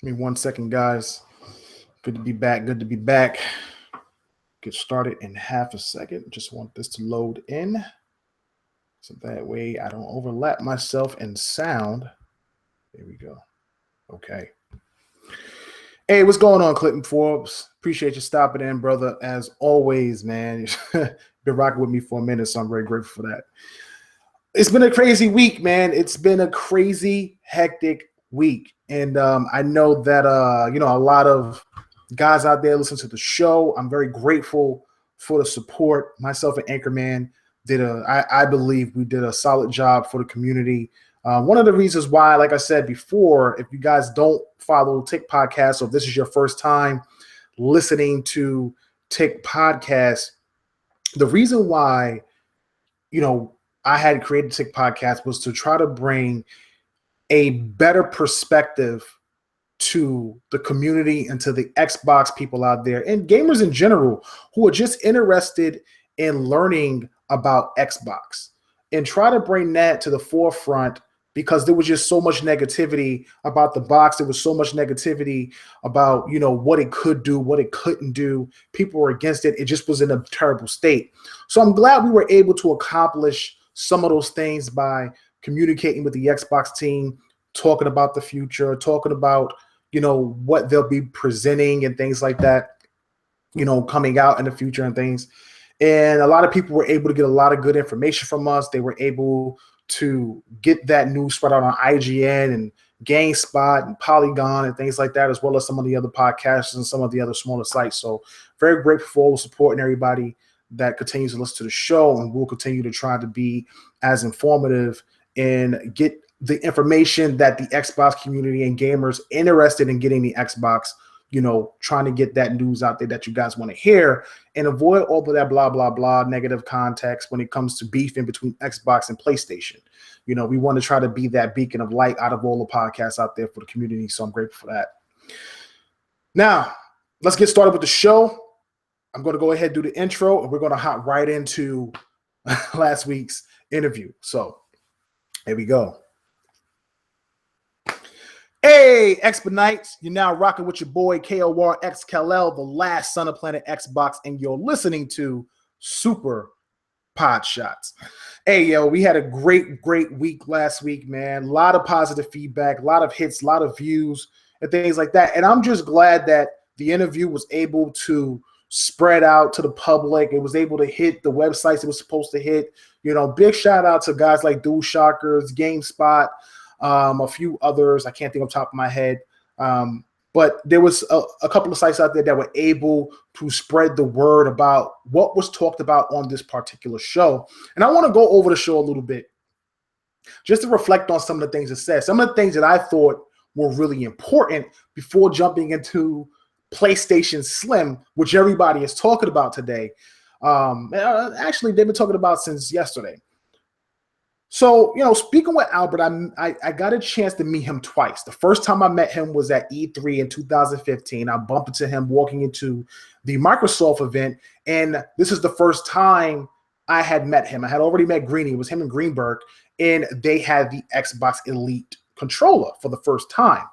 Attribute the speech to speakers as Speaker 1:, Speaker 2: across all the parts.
Speaker 1: Give me 1 second, guys. Good to be back. Good to be back. Get started in half a second. Just want this to load in, so that way I don't overlap myself in sound. There we go. Okay. Hey, what's going on, Clinton Forbes? Appreciate you stopping in, brother. As always, man. Been rocking with me for a minute, so I'm very grateful for that. It's been a crazy week, man. It's been a crazy, hectic week. And I know that, a lot of guys out there listen to the show. I'm very grateful for the support. Myself and Anchorman I believe we did a solid job for the community. One of the reasons why, like I said before, if you guys don't follow Tick Podcast, or if this is your first time listening to Tick Podcast, the reason why, I had created Tick Podcast was to try to bring a better perspective to the community and to the Xbox people out there and gamers in general who are just interested in learning about Xbox, and try to bring that to the forefront, because there was just so much negativity about the box. There was so much negativity about, what it could do, what it couldn't do. People were against it. It just was in a terrible state. So I'm glad we were able to accomplish some of those things by communicating with the Xbox team, talking about the future, talking about, what they'll be presenting and things like that, coming out in the future and things. And a lot of people were able to get a lot of good information from us. They were able to get that news spread out on IGN and GameSpot and Polygon and things like that, as well as some of the other podcasts and some of the other smaller sites. So very grateful for supporting everybody that continues to listen to the show, and we'll continue to try to be as informative and get the information that the Xbox community and gamers interested in getting the Xbox, trying to get that news out there that you guys want to hear, and avoid all of that blah, blah, blah negative context when it comes to beefing between Xbox and PlayStation. We want to try to be that beacon of light out of all the podcasts out there for the community. So I'm grateful for that. Now, let's get started with the show. I'm going to go ahead and do the intro, and we're going to hop right into last week's interview. So here we go. Hey, Expedinites, you're now rocking with your boy KORXKL, the last son of Planet Xbox, and you're listening to Super Podshots. Hey, yo, we had a great week last week, man. A lot of positive feedback, a lot of hits, a lot of views, and things like that. And I'm just glad that the interview was able to spread out to the public. It was able to hit the websites it was supposed to hit. Big shout out to guys like DualShockers, GameSpot, a few others I can't think off the top of my head, but there was a couple of sites out there that were able to spread the word about what was talked about on this particular show. And I want to go over the show a little bit just to reflect on some of the things it said, some of the things that I thought were really important before jumping into PlayStation Slim, which everybody is talking about today. Actually, they've been talking about since yesterday. So, speaking with Albert, I got a chance to meet him twice. The first time I met him was at E3 in 2015. I bumped into him walking into the Microsoft event, and this is the first time I had met him. I had already met Greeny. It was him and Greenberg, and they had the Xbox Elite controller for the first time.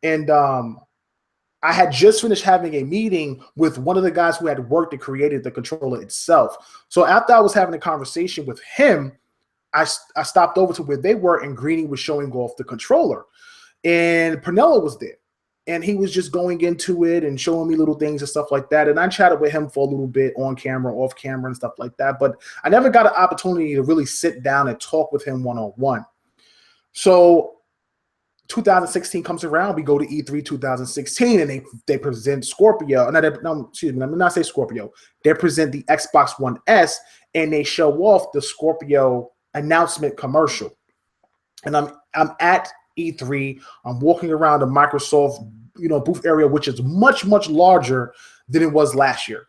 Speaker 1: And I had just finished having a meeting with one of the guys who had worked and created the controller itself. So after I was having a conversation with him, I stopped over to where they were, and Greeny was showing off the controller. And Penello was there. And he was just going into it and showing me little things and stuff like that. And I chatted with him for a little bit on camera, off camera, and stuff like that. But I never got an opportunity to really sit down and talk with him one-on-one. So 2016 comes around. We go to E3 2016, and they present Scorpio. Excuse me, let me not say Scorpio. They present the Xbox One S, and they show off the Scorpio announcement commercial. And I'm at E3. I'm walking around the Microsoft booth area, which is much larger than it was last year.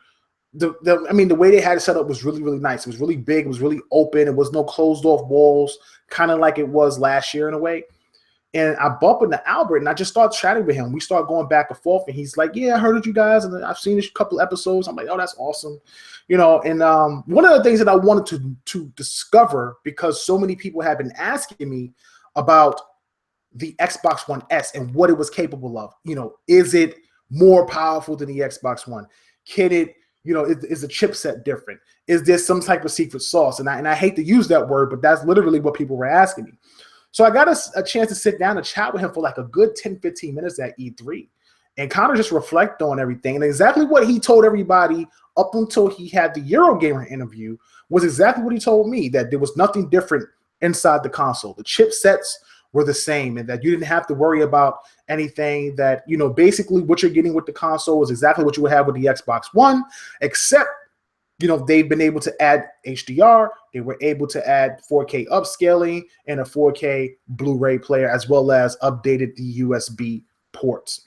Speaker 1: The way they had it set up was really nice. It was really big. It was really open. It was no closed off walls, kind of like it was last year in a way. And I bump into Albert, and I just start chatting with him. We start going back and forth, and he's like, yeah, I heard of you guys, and I've seen a couple episodes. I'm like, oh, that's awesome. And one of the things that I wanted to discover, because so many people have been asking me about the Xbox One S and what it was capable of. Is it more powerful than the Xbox One? Can it, is the chipset different? Is there some type of secret sauce? And I hate to use that word, but that's literally what people were asking me. So I got a chance to sit down and chat with him for like a good 10, 15 minutes at E3 and kind of just reflect on everything. And exactly what he told everybody up until he had the Eurogamer interview was exactly what he told me, that there was nothing different inside the console. The chipsets were the same, and that you didn't have to worry about anything, that, basically what you're getting with the console is exactly what you would have with the Xbox One, except, they've been able to add HDR. They were able to add 4K upscaling and a 4K Blu-ray player, as well as updated the USB ports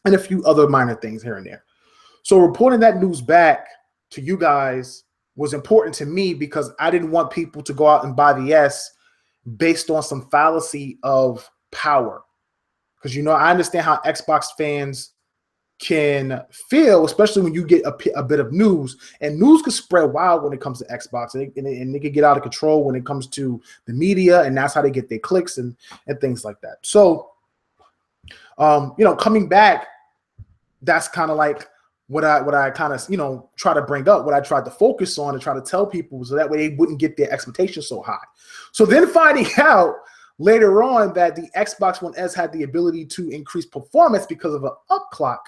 Speaker 1: and a few other minor things here and there. So reporting that news back to you guys was important to me because I didn't want people to go out and buy the S based on some fallacy of power. Because, I understand how Xbox fans can feel, especially when you get a bit of news. And news can spread wild when it comes to Xbox. And they can get out of control when it comes to the media. And that's how they get their clicks and things like that. So, coming back, that's kind of like what I kind of, try to bring up, what I tried to focus on and try to tell people, so that way they wouldn't get their expectations so high. So then finding out later on that the Xbox One S had the ability to increase performance because of an upclock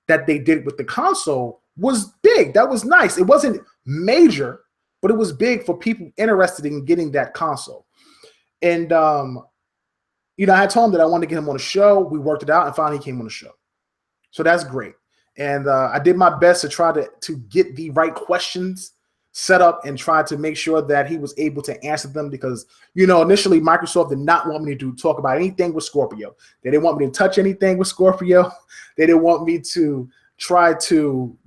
Speaker 1: that they did with the console was big. That was nice. It wasn't major, but it was big for people interested in getting that console. And, I told him that I wanted to get him on the show. We worked it out, and finally he came on the show. So that's great. And I did my best to try to get the right questions set up and try to make sure that he was able to answer them, because, initially Microsoft did not want me to talk about anything with Scorpio. They didn't want me to touch anything with Scorpio. They didn't want me to try to,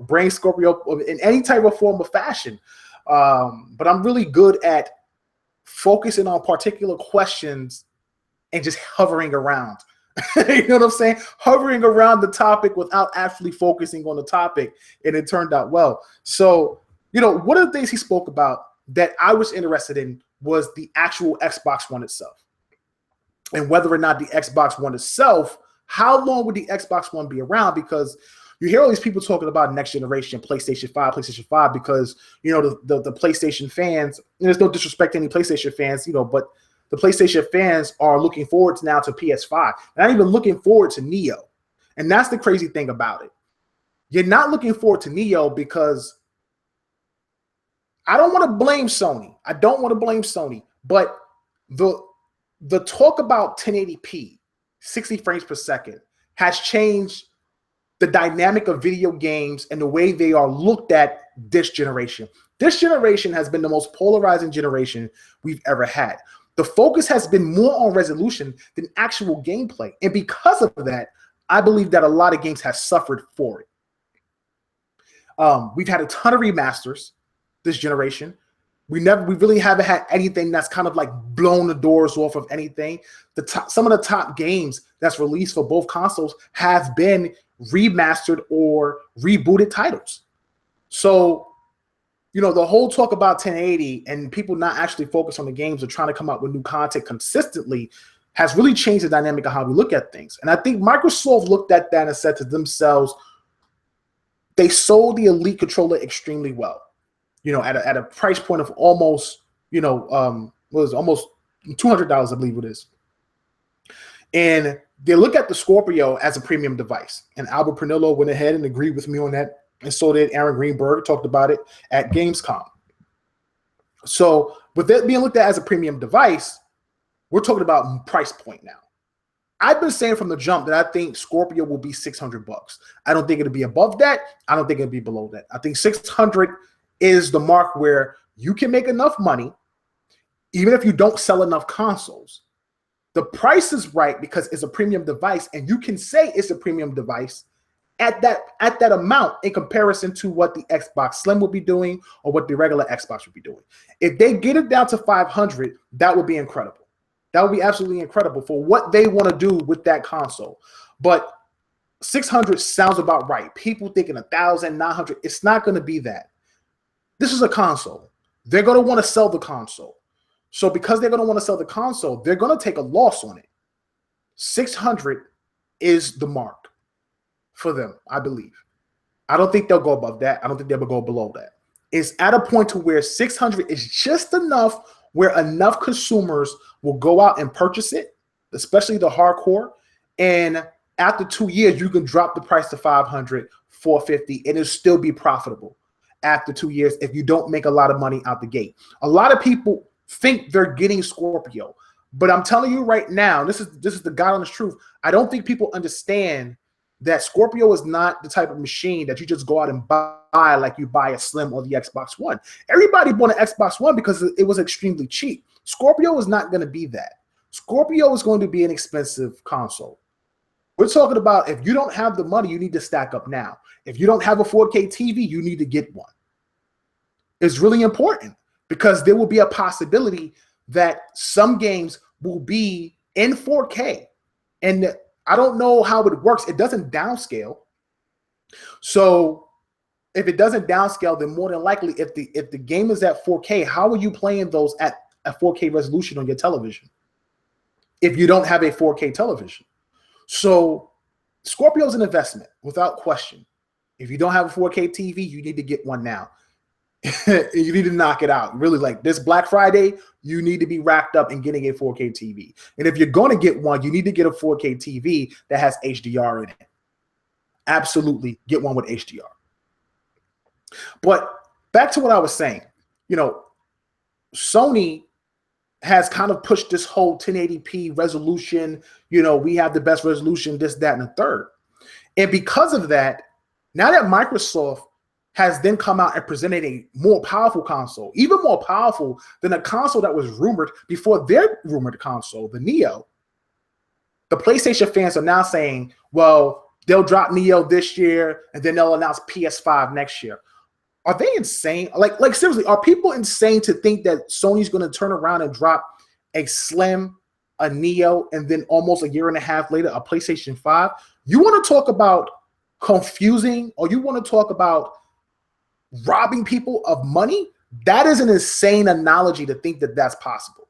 Speaker 1: bring Scorpio in any type of form or fashion. But I'm really good at focusing on particular questions and just hovering around. You know what I'm saying? Hovering around the topic without actually focusing on the topic. And it turned out well. So, one of the things he spoke about that I was interested in was the actual Xbox One itself, and whether or not the Xbox One itself, how long would the Xbox One be around? Because you hear all these people talking about next generation, PlayStation 5, because, the PlayStation fans, and there's no disrespect to any PlayStation fans, but the PlayStation fans are looking forward now to PS5. They're not even looking forward to Neo. And that's the crazy thing about it. You're not looking forward to Neo because I don't want to blame Sony. But the talk about 1080p, 60 frames per second, has changed the dynamic of video games and the way they are looked at this generation. This generation has been the most polarizing generation we've ever had. The focus has been more on resolution than actual gameplay. And because of that, I believe that a lot of games have suffered for it. We've had a ton of remasters this generation. We really haven't had anything that's kind of like blown the doors off of anything. Some of the top games that's released for both consoles have been remastered or rebooted titles. So, the whole talk about 1080 and people not actually focus on the games or trying to come up with new content consistently has really changed the dynamic of how we look at things. And I think Microsoft looked at that and said to themselves, they sold the Elite controller extremely well, at a price point of almost, almost $200, I believe it is. And they look at the Scorpio as a premium device. And Albert Penello went ahead and agreed with me on that. And so did Aaron Greenberg, talked about it at Gamescom. So with that being looked at as a premium device, we're talking about price point now. I've been saying from the jump that I think Scorpio will be $600. I don't think it'll be above that. I don't think it'll be below that. I think 600 is the mark where you can make enough money, even if you don't sell enough consoles. The price is right because it's a premium device, and you can say it's a premium device at that amount in comparison to what the Xbox Slim would be doing or what the regular Xbox would be doing. If they get it down to 500, that would be incredible. That would be absolutely incredible for what they want to do with that console. But 600 sounds about right. People thinking 1,000, 900. It's not going to be that. This is a console. They're going to want to sell the console. So because they're going to want to sell the console, they're going to take a loss on it. 600 is the mark for them, I believe. I don't think they'll go above that. I don't think they'll go below that. It's at a point to where 600 is just enough where enough consumers will go out and purchase it, especially the hardcore. And after 2 years, you can drop the price to 500, 450, and it'll still be profitable after 2 years if you don't make a lot of money out the gate. A lot of people think they're getting Scorpio, but I'm telling you right now, this is the God honest truth. I don't think people understand that Scorpio is not the type of machine that you just go out and buy like you buy a Slim or the Xbox One. Everybody bought an Xbox One because it was extremely cheap. Scorpio is not going to be that. Scorpio is going to be an expensive console. We're talking about if you don't have the money, you need to stack up now. If you don't have a 4K TV, you need to get one. It's really important because there will be a possibility that some games will be in 4K. And I don't know how it works. It doesn't downscale. So if it doesn't downscale, then more than likely, if the game is at 4K, how are you playing those at a 4K resolution on your television if you don't have a 4K television? So Scorpio is an investment without question. If you don't have a 4K TV, you need to get one now. You need to knock it out. Really, like this Black Friday, you need to be racked up and getting a 4K TV. And if you're going to get one, you need to get a 4K TV that has HDR in it. Absolutely get one with HDR. But back to what I was saying, Sony has kind of pushed this whole 1080p resolution. We have the best resolution, this, that, and the third. And because of that, now that Microsoft has then come out and presented a more powerful console, even more powerful than a console that was rumored before their rumored console, the Neo. The PlayStation fans are now saying, well, they'll drop Neo this year and then they'll announce PS5 next year. Are they insane? Like seriously, are people insane to think that Sony's going to turn around and drop a Slim, a Neo, and then almost a year and a half later, a PlayStation 5? You want to talk about confusing, or you want to talk about robbing people of money? That is an insane analogy to think that that's possible.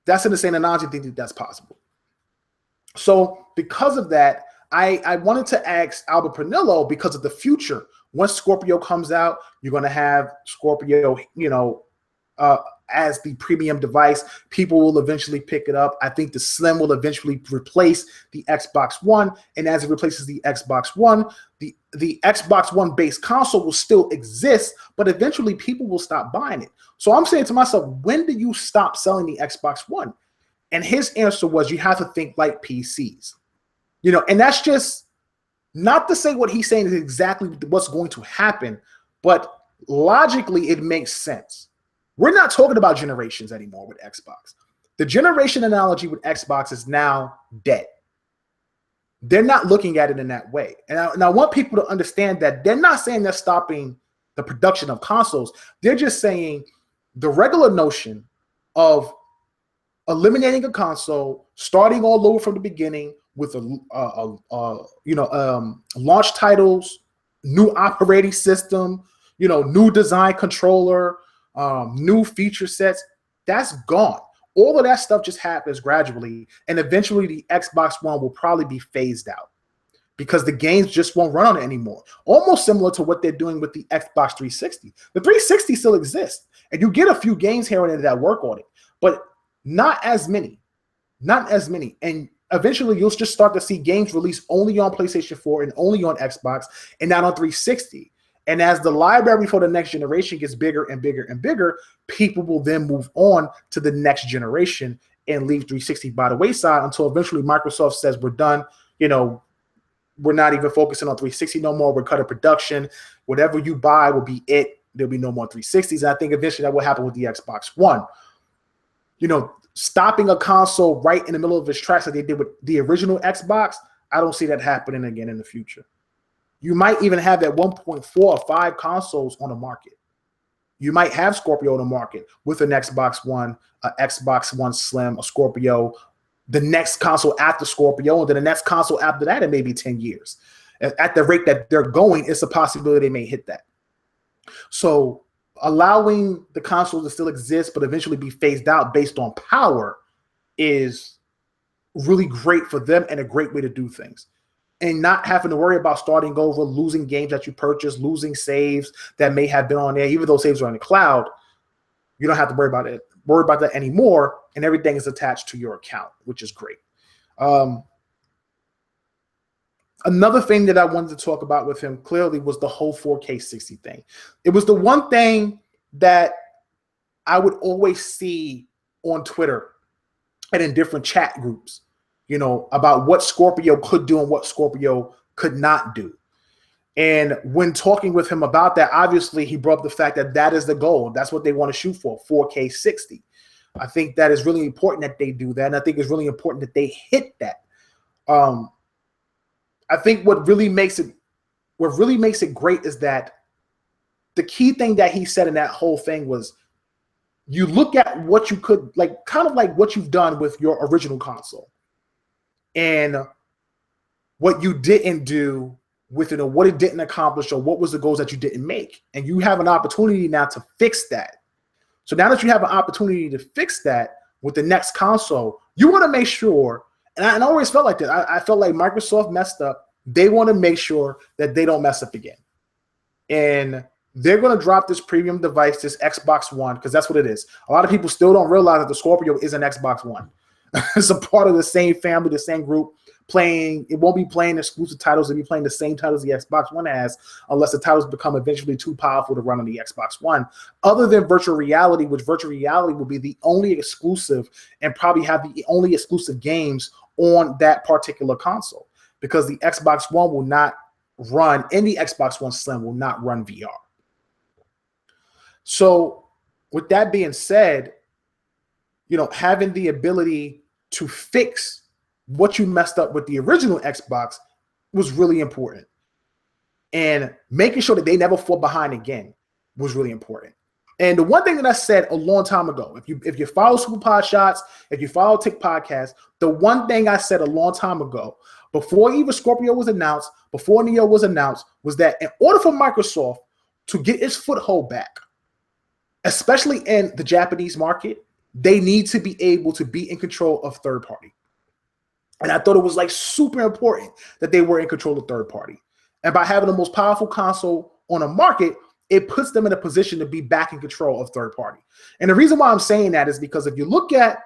Speaker 1: That's an insane analogy to think that that's possible. So because of that, I wanted to ask Albert Penello, because of the future, once Scorpio comes out, you're going to have Scorpio, as the premium device. People will eventually pick it up. I think the Slim will eventually replace the Xbox One. And as it replaces the Xbox One, the Xbox One based console will still exist, but eventually people will stop buying it. So I'm saying to myself, when do you stop selling the Xbox One? And his answer was, you have to think like PCs. And that's just not to say what he's saying is exactly what's going to happen, but logically it makes sense. We're not talking about generations anymore with Xbox. The generation analogy with Xbox is now dead. They're not looking at it in that way. And I want people to understand that they're not saying they're stopping the production of consoles. They're just saying the regular notion of eliminating a console, starting all over from the beginning with launch titles, new operating system, new design controller, new feature sets, that's gone. All of that stuff just happens gradually, and eventually the Xbox One will probably be phased out because the games just won't run on it anymore. Almost similar to what they're doing with the Xbox 360. The 360 still exists, and you get a few games here and there that work on it, but not as many. And eventually you'll just start to see games released only on PlayStation 4 and only on Xbox and not on 360. And as the library for the next generation gets bigger and bigger and bigger, people will then move on to the next generation and leave 360 by the wayside until eventually Microsoft says, we're done. We're not even focusing on 360 no more. We're cutting production. Whatever you buy will be it. There'll be no more 360s. And I think eventually that will happen with the Xbox One. Stopping a console right in the middle of its tracks like they did with the original Xbox, I don't see that happening again in the future. You might even have at 1.4 or 5 consoles on the market. You might have Scorpio on the market with an Xbox One, an Xbox One Slim, a Scorpio, the next console after Scorpio, and then the next console after that in maybe 10 years. At the rate that they're going, it's a possibility they may hit that. So allowing the console to still exist but eventually be phased out based on power is really great for them and a great way to do things. And not having to worry about starting over, losing games that you purchased, losing saves that may have been on there, even though saves are in the cloud, you don't have to worry about that anymore, and everything is attached to your account, which is great. Another thing that I wanted to talk about with him clearly was the whole 4K 60 thing. It was the one thing that I would always see on Twitter and in different chat groups, about what Scorpio could do and what Scorpio could not do. And when talking with him about that, obviously he brought up the fact that that is the goal. That's what they want to shoot for, 4K 60. I think that is really important that they do that. And I think it's really important that they hit that. I think what really makes it great is that the key thing that he said in that whole thing was, you look at what you could, kind of like what you've done with your original console and what you didn't do with it, or what it didn't accomplish, or what was the goals that you didn't make. And you have an opportunity now to fix that. So now that you have an opportunity to fix that with the next console, you want to make sure, and I always felt like that. I felt like Microsoft messed up. They want to make sure that they don't mess up again. And they're going to drop this premium device, this Xbox One, because that's what it is. A lot of people still don't realize that the Scorpio is an Xbox One. It's a part of the same family, the same group. It won't be playing exclusive titles. It'll be playing the same titles the Xbox One has, unless the titles become eventually too powerful to run on the Xbox One. Other than virtual reality, which virtual reality will be the only exclusive and probably have the only exclusive games on that particular console, because the Xbox One will not run, and the Xbox One Slim will not run VR. So with that being said, having the ability to fix what you messed up with the original Xbox was really important. And making sure that they never fall behind again was really important. And the one thing that I said a long time ago, if you follow Super Podshots, if you follow Tick Podcast, the one thing I said a long time ago, before even Scorpio was announced, before Neo was announced, was that in order for Microsoft to get its foothold back, especially in the Japanese market, they need to be able to be in control of third party. And I thought it was super important that they were in control of third party. And by having the most powerful console on the market, it puts them in a position to be back in control of third party. And the reason why I'm saying that is because if you look at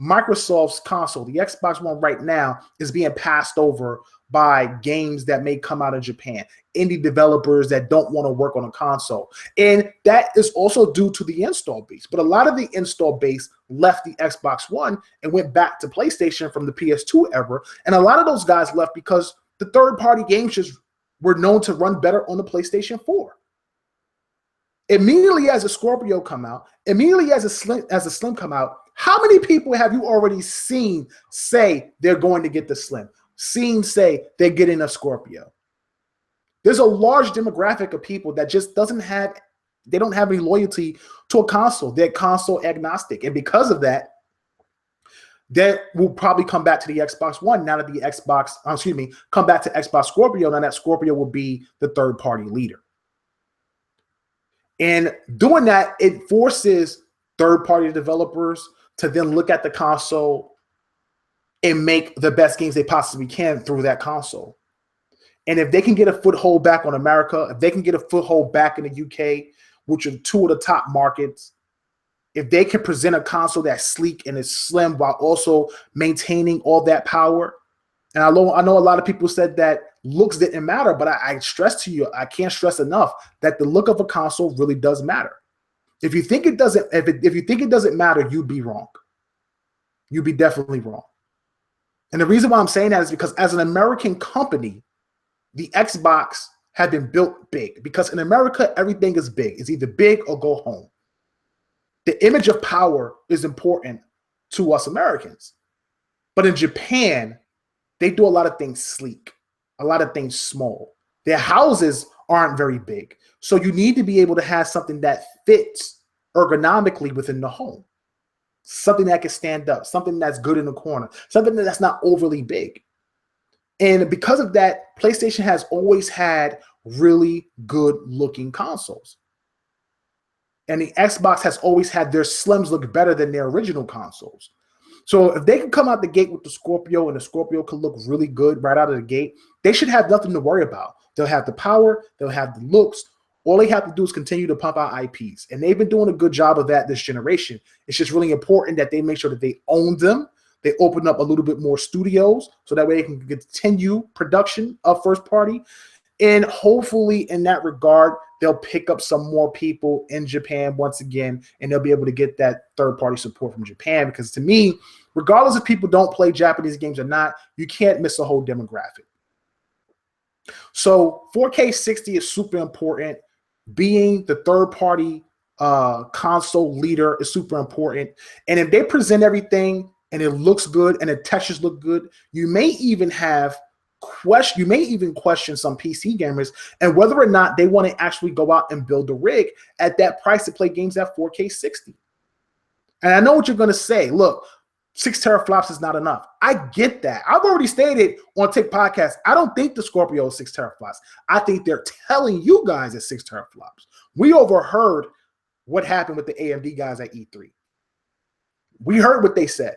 Speaker 1: Microsoft's console, the Xbox One right now is being passed over by games that may come out of Japan, indie developers that don't want to work on a console. And that is also due to the install base. But a lot of the install base left the Xbox One and went back to PlayStation from the PS2 era. And a lot of those guys left because the third-party games just were known to run better on the PlayStation 4. Immediately as a Scorpio come out, immediately as a Slim come out, how many people have you already seen say they're going to get the Slim? Seen say they're getting a Scorpio? There's a large demographic of people that just don't have any loyalty to a console. They're console agnostic. And because of that, they will probably come back to the Xbox One now that come back to Xbox Scorpio. Now that Scorpio will be the third party leader. And doing that, it forces third party developers to then look at the console and make the best games they possibly can through that console. And if they can get a foothold back on America, if they can get a foothold back in the UK, which are two of the top markets, if they can present a console that's sleek and is slim while also maintaining all that power. And I know a lot of people said that looks didn't matter, but I stress to you, I can't stress enough that the look of a console really does matter. If you think it doesn't, if you think it doesn't matter, you'd be wrong. You'd be definitely wrong. And the reason why I'm saying that is because as an American company, the Xbox had been built big, because in America, everything is big. It's either big or go home. The image of power is important to us Americans. But in Japan, they do a lot of things sleek, a lot of things small. Their houses aren't very big. So you need to be able to have something that fits ergonomically within the home. Something that can stand up, something that's good in the corner, something that's not overly big. And because of that, PlayStation has always had really good looking consoles. And the Xbox has always had their slims look better than their original consoles. So if they can come out the gate with the Scorpio and the Scorpio can look really good right out of the gate, they should have nothing to worry about. They'll have the power, they'll have the looks. All they have to do is continue to pump out IPs. And they've been doing a good job of that this generation. It's just really important that they make sure that they own them. They open up a little bit more studios so that way they can continue production of first party. And hopefully in that regard, they'll pick up some more people in Japan once again, and they'll be able to get that third-party support from Japan. Because to me, regardless if people don't play Japanese games or not, you can't miss a whole demographic. So 4K 60 is super important. Being the third-party console leader is super important. And if they present everything and it looks good and the textures look good, you may even question some PC gamers and whether or not they want to actually go out and build a rig at that price to play games at 4K 60. And I know what you're going to say. Look, 6 teraflops is not enough. I get that. I've already stated on Tick Podcast, I don't think the Scorpio is 6 teraflops. I think they're telling you guys it's 6 teraflops. We overheard what happened with the AMD guys at E3. We heard what they said.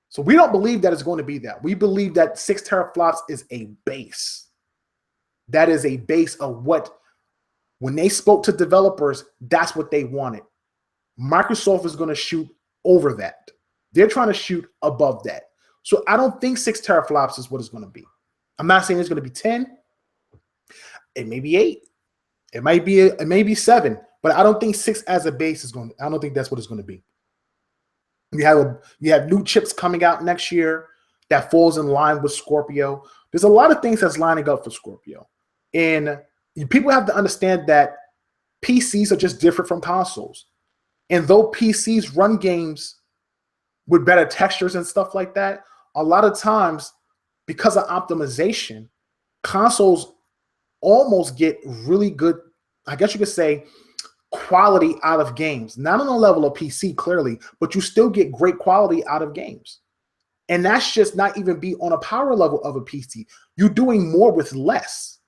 Speaker 1: So we don't believe that it's going to be that. We believe that 6 teraflops is a base. That is a base of what, when they spoke to developers, that's what they wanted. Microsoft is going to shoot over that. They're trying to shoot above that. So I don't think 6 teraflops is what it's going to be. I'm not saying it's going to be 10. It may be 8. It may be 7. But I don't think 6 as a base is going to, I don't think that's what it's going to be. You have new chips coming out next year that falls in line with Scorpio. There's a lot of things that's lining up for Scorpio. And people have to understand that PCs are just different from consoles. And though PCs run games with better textures and stuff like that, a lot of times, because of optimization, consoles almost get really good, I guess you could say, quality out of games. Not on the level of PC, clearly, but you still get great quality out of games. And that's just not even be on a power level of a PC. You're doing more with less.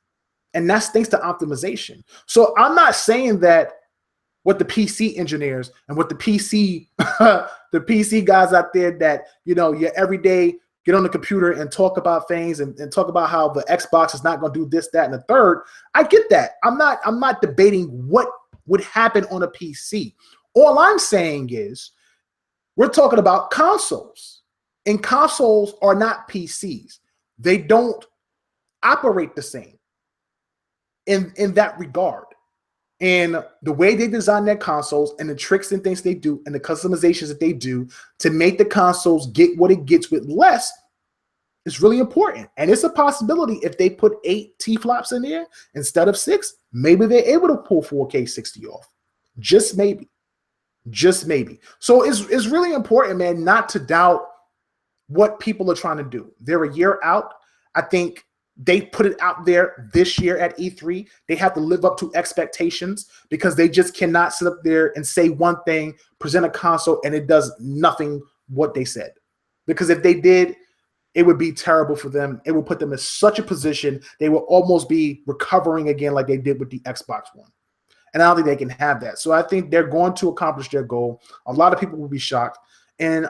Speaker 1: And that's thanks to optimization. So I'm not saying that what the PC engineers and what the PC the PC guys out there that, you every day get on the computer and talk about things and talk about how the Xbox is not going to do this, that, and the third. I get that. I'm not debating what would happen on a PC. All I'm saying is we're talking about consoles, and consoles are not PCs. They don't operate the same in that regard. And the way they design their consoles and the tricks and things they do and the customizations that they do to make the consoles get what it gets with less is really important. And it's a possibility if they put 8 T-flops in there instead of 6, maybe they're able to pull 4K 60 off. Just maybe. Just maybe. So it's really important, man, not to doubt what people are trying to do. They're a year out. I think they put it out there this year at E3. They have to live up to expectations because they just cannot sit up there and say one thing, present a console, and it does nothing what they said. Because if they did, it would be terrible for them. It would put them in such a position they will almost be recovering again like they did with the Xbox One. And I don't think they can have that. So I think they're going to accomplish their goal. A lot of people will be shocked. And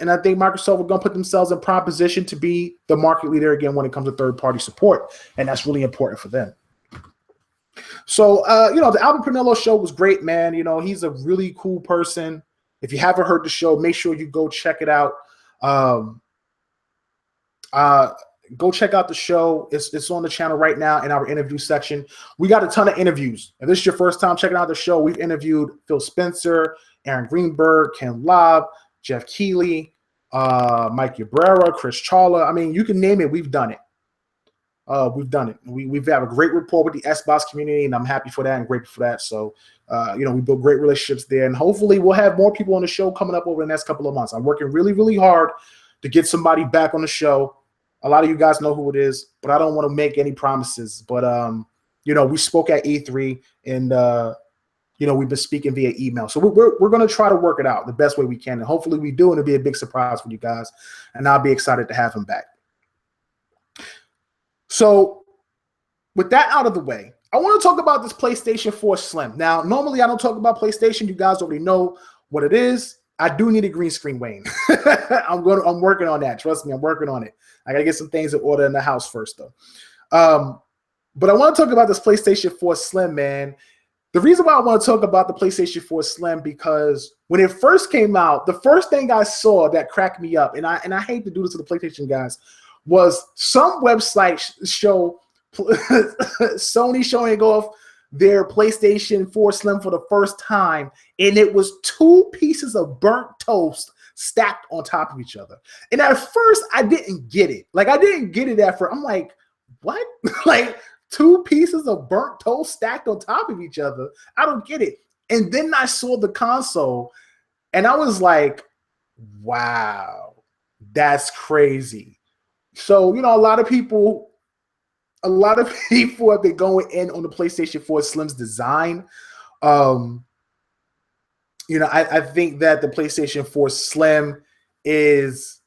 Speaker 1: I think Microsoft are going to put themselves in prime position to be the market leader again when it comes to third-party support. And that's really important for them. So, the Albert Penello show was great, man. He's a really cool person. If you haven't heard the show, make sure you go check it out. Go check out the show. It's on the channel right now in our interview section. We got a ton of interviews. If this is your first time checking out the show, we've interviewed Phil Spencer, Aaron Greenberg, Ken Lobb, Jeff Keighley, Mike Cabrera, Chris Chawla. I mean, you can name it. We've done it. We've had a great rapport with the Xbox community, and I'm happy for that and grateful for that. So, we built great relationships there, and hopefully we'll have more people on the show coming up over the next couple of months. I'm working really, really hard to get somebody back on the show. A lot of you guys know who it is, but I don't want to make any promises. But, we spoke at E3, and, we've been speaking via email. So we're going to try to work it out the best way we can. And hopefully we do, and it'll be a big surprise for you guys. And I'll be excited to have him back. So with that out of the way, I want to talk about this PlayStation 4 Slim. Now, normally I don't talk about PlayStation. You guys already know what it is. I do need a green screen, Wayne. I'm working on that. Trust me, I'm working on it. I gotta get some things in order in the house first, though. But I want to talk about this PlayStation 4 Slim, man. The reason why I want to talk about the PlayStation 4 Slim, because when it first came out, the first thing I saw that cracked me up, and I hate to do this to the PlayStation guys, was some websites show Sony showing off their PlayStation 4 Slim for the first time, and it was 2 pieces of burnt toast stacked on top of each other. And at first, I didn't get it. Like, I didn't get it at first. I'm like, what? Like, 2 pieces of burnt toast stacked on top of each other? I don't get it. And then I saw the console, and I was like, wow, that's crazy. So, a lot of people have been going in on the PlayStation 4 Slim's design. I think that the PlayStation 4 Slim is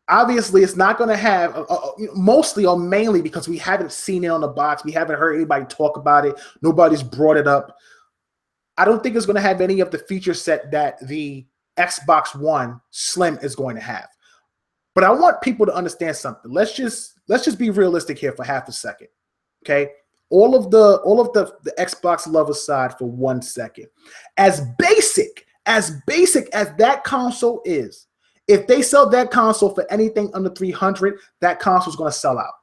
Speaker 1: obviously it's not going to have mostly or mainly because we haven't seen it on the box. We haven't heard anybody talk about it. Nobody's brought it up. I don't think it's going to have any of the feature set that the Xbox One Slim is going to have. But I want people to understand something. Let's just be realistic here for half a second. Okay? All of the Xbox love aside for 1 second. As basic as that console is, if they sell that console for anything under $300, that console is going to sell out.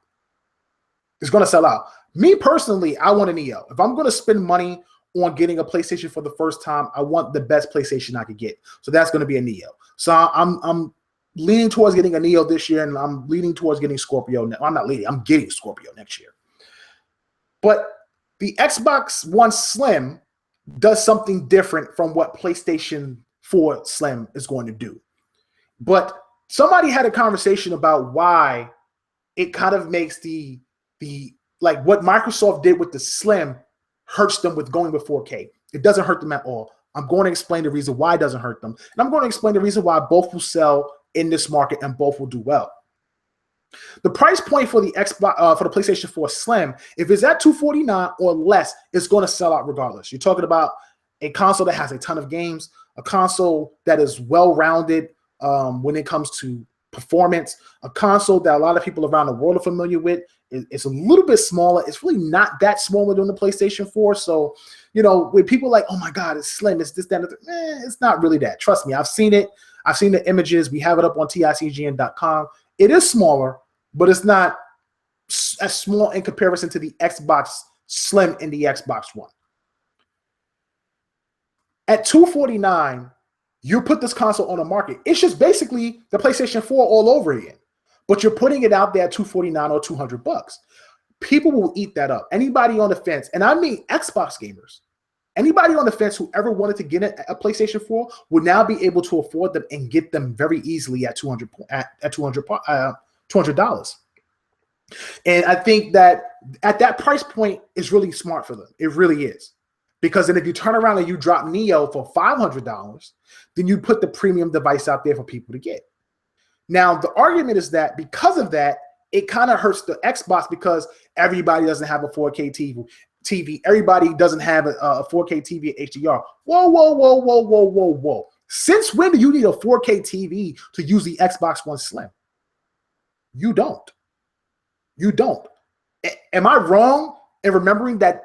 Speaker 1: It's going to sell out. Me personally, I want a Neo. If I'm going to spend money on getting a PlayStation for the first time, I want the best PlayStation I could get. So that's going to be a Neo. So I'm leaning towards getting a Neo this year, and I'm leaning towards getting Scorpio. I'm not leaning. I'm getting Scorpio next year. But the Xbox One Slim does something different from what PlayStation 4 Slim is going to do. But somebody had a conversation about why it kind of makes the like what Microsoft did with the Slim hurts them with going with 4K. It doesn't hurt them at all. I'm going to explain the reason why it doesn't hurt them. And I'm going to explain the reason why both will sell in this market and both will do well. The price point for the Xbox for the PlayStation 4 Slim, if it's at $249 or less, it's going to sell out regardless. You're talking about a console that has a ton of games, a console that is well-rounded when it comes to performance, a console that a lot of people around the world are familiar with. It's a little bit smaller. It's really not that smaller than the PlayStation 4. So, when people are like, oh my God, it's slim, it's this, that, and it's not really that. Trust me, I've seen it. I've seen the images. We have it up on TICGN.com. It is smaller, but it's not as small in comparison to the Xbox Slim and the Xbox One. At $249, you put this console on the market. It's just basically the PlayStation 4 all over again. But you're putting it out there at $249 or $200. People will eat that up. Anybody on the fence, and I mean Xbox gamers, anybody on the fence who ever wanted to get a PlayStation 4 will now be able to afford them and get them very easily at $200. And I think that at that price point is really smart for them. It really is. Because then if you turn around and you drop Neo for $500, then you put the premium device out there for people to get. Now, the argument is that because of that, it kind of hurts the Xbox because everybody doesn't have a 4K TV. Everybody doesn't have a 4K TV at HDR. Whoa. Since when do you need a 4K TV to use the Xbox One Slim? You don't. Am I wrong in remembering that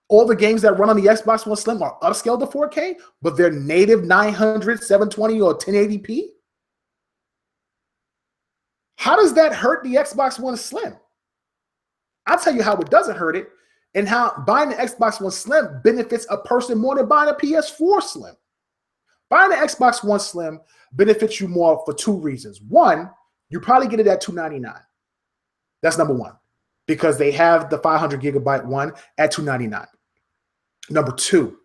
Speaker 1: all the games that run on the Xbox One Slim are upscaled to 4K, but they're native 900, 720, or 1080p? How does that hurt the Xbox One Slim? I'll tell you how it doesn't hurt it and how buying the Xbox One Slim benefits a person more than buying a PS4 Slim. Buying the Xbox One Slim benefits you more for 2 reasons. One, you probably get it at $299. That's number one, because they have the 500 gigabyte one at $299. Number 2,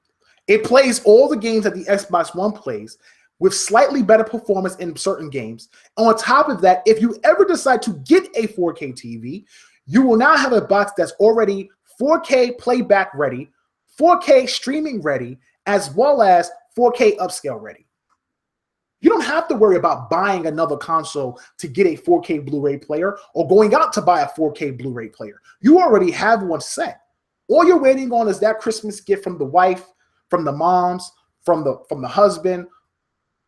Speaker 1: it plays all the games that the Xbox One plays with slightly better performance in certain games. On top of that, if you ever decide to get a 4K TV, you will now have a box that's already 4K playback ready, 4K streaming ready, as well as 4K upscale ready. You don't have to worry about buying another console to get a 4K Blu-ray player or going out to buy a 4K Blu-ray player. You already have one set. All you're waiting on is that Christmas gift from the wife, from the moms, from the husband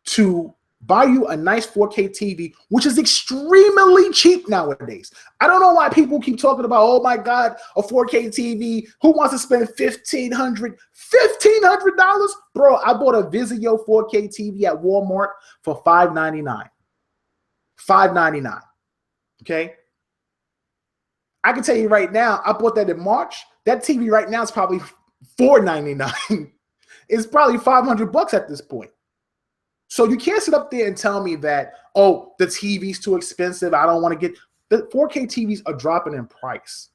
Speaker 1: to buy you a nice 4K TV, which is extremely cheap nowadays. I don't know why people keep talking about, oh my God, a 4K TV. Who wants to spend $1,500? $1,500? Bro, I bought a Vizio 4K TV at Walmart for $599. $599. Okay? I can tell you right now, I bought that in March. That TV right now is probably $499. It's probably $500 at this point. So you can't sit up there and tell me that, oh, the TV's too expensive. I don't want to get the 4K TVs are dropping in price.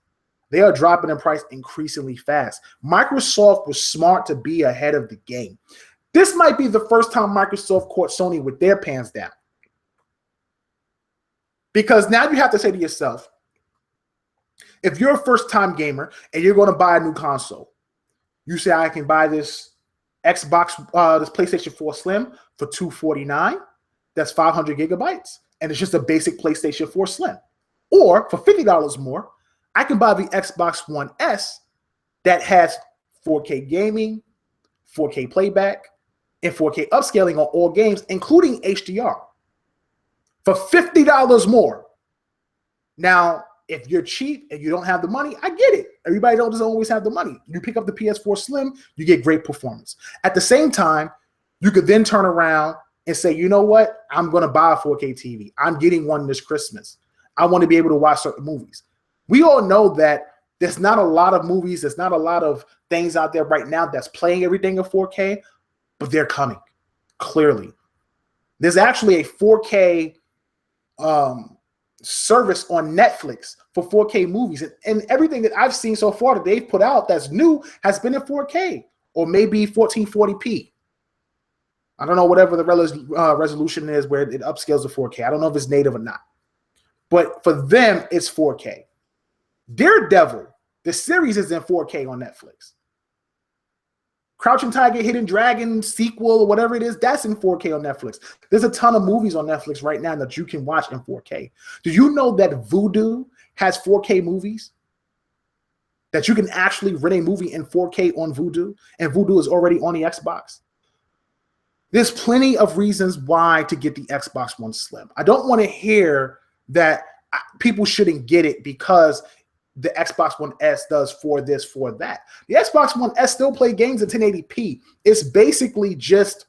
Speaker 1: They are dropping in price increasingly fast. Microsoft was smart to be ahead of the game. This might be the first time Microsoft caught Sony with their pants down. Because now you have to say to yourself, if you're a first-time gamer and you're going to buy a new console, you say, I can buy this Xbox, this PlayStation 4 Slim for $249. That's 500 gigabytes. And it's just a basic PlayStation 4 Slim. Or for $50 more, I can buy the Xbox One S that has 4K gaming, 4K playback, and 4K upscaling on all games, including HDR, for $50 more. Now, if you're cheap and you don't have the money, I get it. Everybody doesn't always have the money. You pick up the PS4 Slim, you get great performance. At the same time, you could then turn around and say, you know what? I'm going to buy a 4K TV. I'm getting one this Christmas. I want to be able to watch certain movies. We all know that there's not a lot of movies, there's not a lot of things out there right now that's playing everything in 4K, but they're coming, clearly. There's actually a 4K service on Netflix for 4K movies, and everything that I've seen so far that they've put out that's new has been in 4K or maybe 1440p. I don't know whatever the resolution is where it upscales to 4K. I don't know if it's native or not, but for them it's 4K. Daredevil, the series, is in 4K on Netflix. Crouching Tiger, Hidden Dragon sequel or whatever it is, that's in 4K on Netflix. There's a ton of movies on Netflix right now that you can watch in 4K. Do you know that Vudu has 4K movies? That you can actually rent a movie in 4K on Vudu, and Vudu is already on the Xbox? There's plenty of reasons why to get the Xbox One Slim. I don't want to hear that people shouldn't get it because the Xbox One S does for this, for that. The Xbox One S still play games in 1080p. It's basically just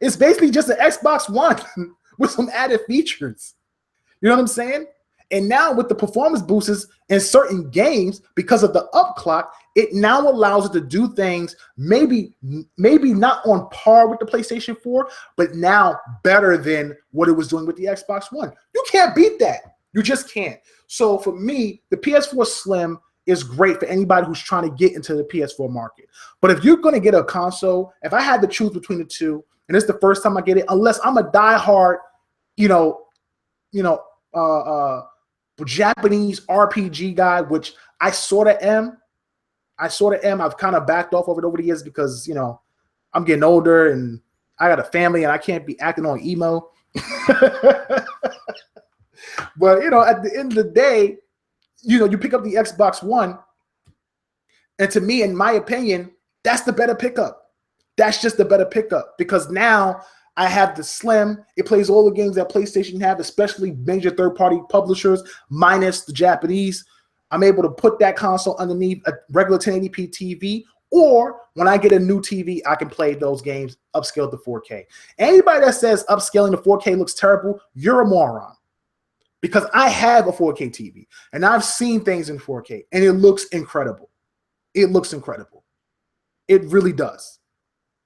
Speaker 1: an Xbox One with some added features. You know what I'm saying? And now with the performance boosts in certain games, because of the upclock, it now allows it to do things maybe not on par with the PlayStation 4, but now better than what it was doing with the Xbox One. You can't beat that. You just can't. So for me, the PS4 Slim is great for anybody who's trying to get into the PS4 market. But if you're going to get a console, if I had to choose between the two, and it's the first time I get it, unless I'm a diehard, Japanese RPG guy, which I sort of am. I've kind of backed off of it over the years because, I'm getting older and I got a family and I can't be acting on emo. But, at the end of the day, you pick up the Xbox One. And to me, in my opinion, that's the better pickup. That's just the better pickup because now I have the Slim. It plays all the games that PlayStation have, especially major third-party publishers, minus the Japanese. I'm able to put that console underneath a regular 1080p TV, or when I get a new TV, I can play those games upscaled to 4K. Anybody that says upscaling to 4K looks terrible, you're a moron. Because I have a 4K TV, and I've seen things in 4K, and it looks incredible. It looks incredible. It really does.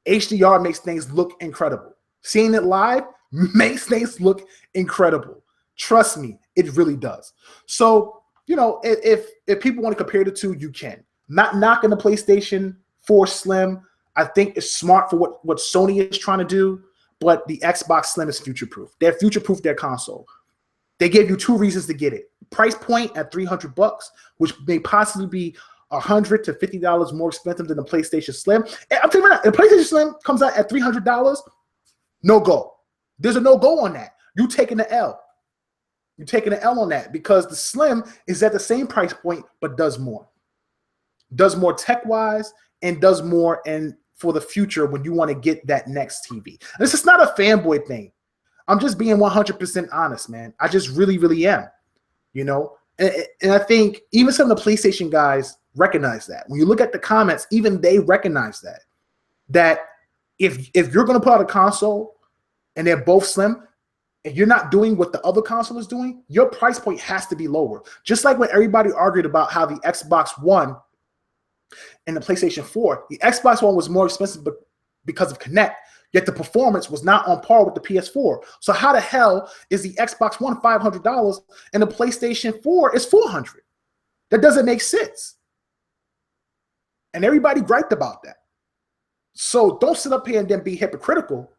Speaker 1: HDR makes things look incredible. Seeing it live makes things look incredible. Trust me, it really does. So, if people want to compare the two, you can. Not knocking the PlayStation 4 Slim. I think it's smart for what Sony is trying to do, but the Xbox Slim is future-proof. They're future-proof their console. They gave you two reasons to get it. Price point at $300, which may possibly be $100 to $50 more expensive than the PlayStation Slim. And I'm telling you right now, the PlayStation Slim comes out at $300, no go. There's a no go on that. You taking the L. You're taking the L on that because the Slim is at the same price point but does more. Does more tech-wise and does more in for the future when you want to get that next TV. And this is not a fanboy thing. I'm just being 100% honest, man. I just really, really am, you know? And I think even some of the PlayStation guys recognize that. When you look at the comments, even they recognize that if you're going to put out a console and they're both slim, and you're not doing what the other console is doing, your price point has to be lower. Just like when everybody argued about how the Xbox One and the PlayStation 4, the Xbox One was more expensive because of Kinect, yet the performance was not on par with the PS4. So how the hell is the Xbox One $500 and the PlayStation 4 is $400? That doesn't make sense. And everybody griped about that. So don't sit up here and then be hypocritical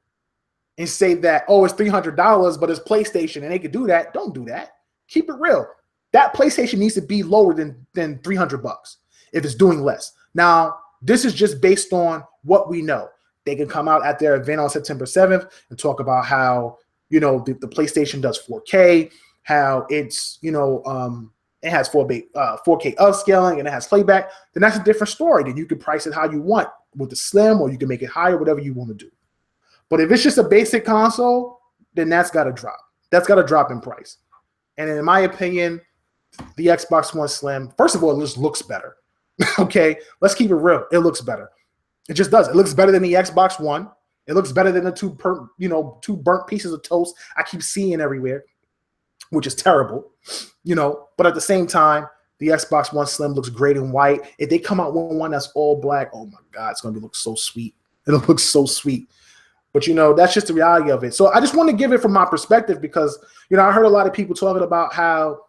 Speaker 1: and say that, oh, it's $300, but it's PlayStation and they could do that. Don't do that. Keep it real. That PlayStation needs to be lower than $300 if it's doing less. Now, this is just based on what we know. They can come out at their event on September 7th and talk about how, you know, the PlayStation does 4K, how it's, you know, it has 4K upscaling and it has playback. Then that's a different story. Then you can price it how you want with the slim, or you can make it higher, whatever you want to do. But if it's just a basic console, then that's got to drop. That's got to drop in price. And in my opinion, the Xbox One Slim, first of all, it just looks better. Okay, let's keep it real. It looks better. It just does. It looks better than the Xbox One. It looks better than the two burnt pieces of toast I keep seeing everywhere, which is terrible. You know, but at the same time, the Xbox One Slim looks great in white. If they come out with one that's all black, oh my God, it's going to look so sweet. It'll look so sweet. But, you know, that's just the reality of it. So I just want to give it from my perspective because, you know, I heard a lot of people talking about how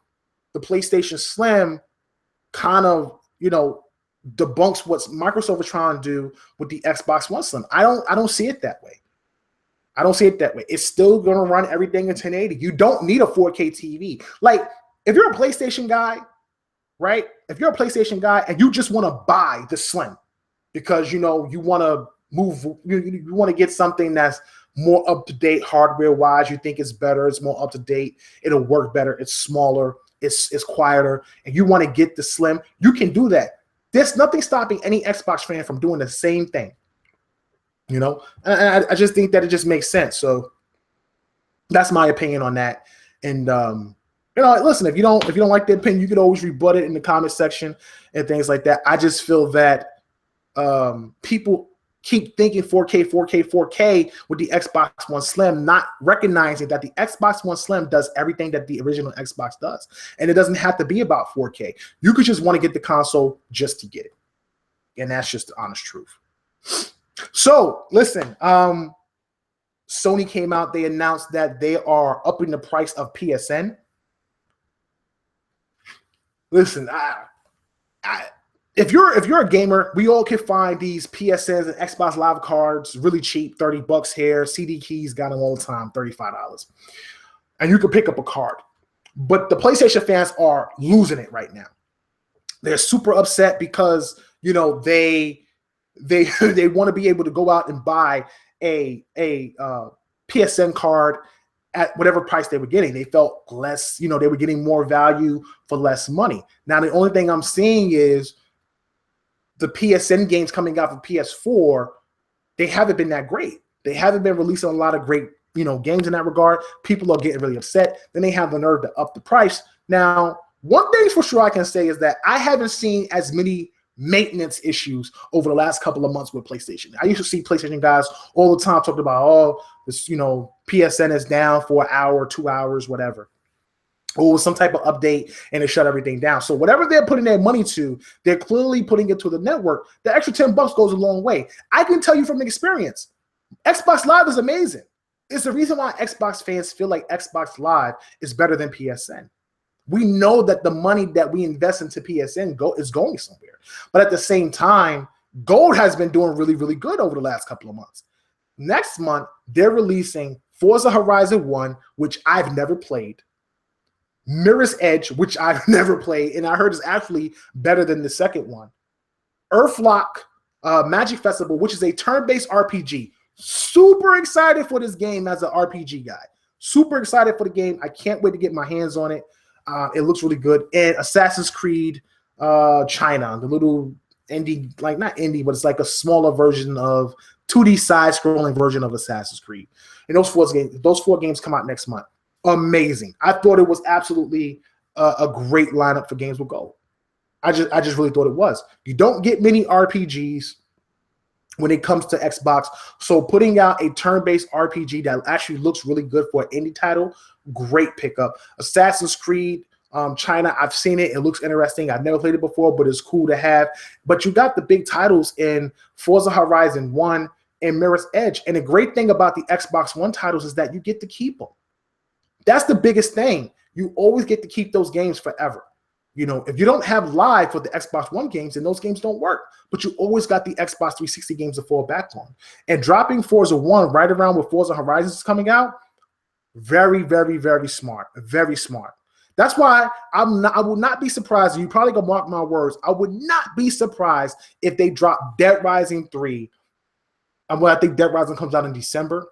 Speaker 1: the PlayStation Slim kind of, you know, debunks what Microsoft is trying to do with the Xbox One Slim. I don't see it that way. I don't see it that way. It's still going to run everything in 1080. You don't need a 4K TV. Like, if you're a PlayStation guy, right? If you're a PlayStation guy and you just want to buy the Slim because, you know, you want to move, you want to get something that's more up-to-date hardware-wise. You think it's better. It's more up-to-date. It'll work better. It's smaller. It's quieter. And you want to get the Slim. You can do that. There's nothing stopping any Xbox fan from doing the same thing. You know? And I just think that it just makes sense. So that's my opinion on that. And, you know, listen, if you don't like the opinion, you can always rebut it in the comment section and things like that. I just feel that people keep thinking 4K, 4K, 4K with the Xbox One Slim, not recognizing that the Xbox One Slim does everything that the original Xbox does. And it doesn't have to be about 4K. You could just want to get the console just to get it. And that's just the honest truth. So, listen, Sony came out. They announced that they are upping the price of PSN. Listen, if you're a gamer, we all can find these PSNs and Xbox Live cards really cheap, $30 here. CD Keys got them all the time, $35. And you can pick up a card. But the PlayStation fans are losing it right now. They're super upset because, you know, they want to be able to go out and buy a PSN card at whatever price they were getting. They felt less, you know, they were getting more value for less money. Now, the only thing I'm seeing is the PSN games coming out for PS4, they haven't been that great. They haven't been releasing a lot of great, you know, games in that regard. People are getting really upset. Then they have the nerve to up the price. Now, one thing for sure I can say is that I haven't seen as many maintenance issues over the last couple of months with PlayStation. I used to see PlayStation guys all the time talking about, oh, this, you know, PSN is down for an hour, 2 hours, whatever. Or some type of update and it shut everything down. So whatever they're putting their money to, they're clearly putting it to the network. The extra $10 goes a long way. I can tell you from experience, Xbox Live is amazing. It's the reason why Xbox fans feel like Xbox Live is better than PSN. We know that the money that we invest into PSN is going somewhere. But at the same time, Gold has been doing really, really good over the last couple of months. Next month, they're releasing Forza Horizon 1, which I've never played. Mirror's Edge, which I've never played, and I heard is actually better than the second one. Earthlock Magic Festival, which is a turn-based RPG. Super excited for this game as an RPG guy. Super excited for the game. I can't wait to get my hands on it. It looks really good. And Assassin's Creed China, the little indie, like not indie, but it's like a smaller version of 2D side-scrolling version of Assassin's Creed. And those four games come out next month. Amazing. I thought it was absolutely a great lineup for games with gold. I just really thought it was. You don't get many RPGs when it comes to Xbox. So putting out a turn-based RPG that actually looks really good for an indie title, great pickup. Assassin's Creed China, I've seen it. It looks interesting. I've never played it before, but it's cool to have. But you got the big titles in Forza Horizon 1 and Mirror's Edge. And the great thing about the Xbox One titles is that you get to keep them. That's the biggest thing. You always get to keep those games forever. You know, if you don't have live for the Xbox One games, then those games don't work. But you always got the Xbox 360 games to fall back on. And dropping Forza 1 right around where Forza Horizon is coming out, very, very, very smart. Very smart. That's why I will not be surprised. You probably gonna mark my words. I would not be surprised if they drop Dead Rising 3. I think Dead Rising comes out in December.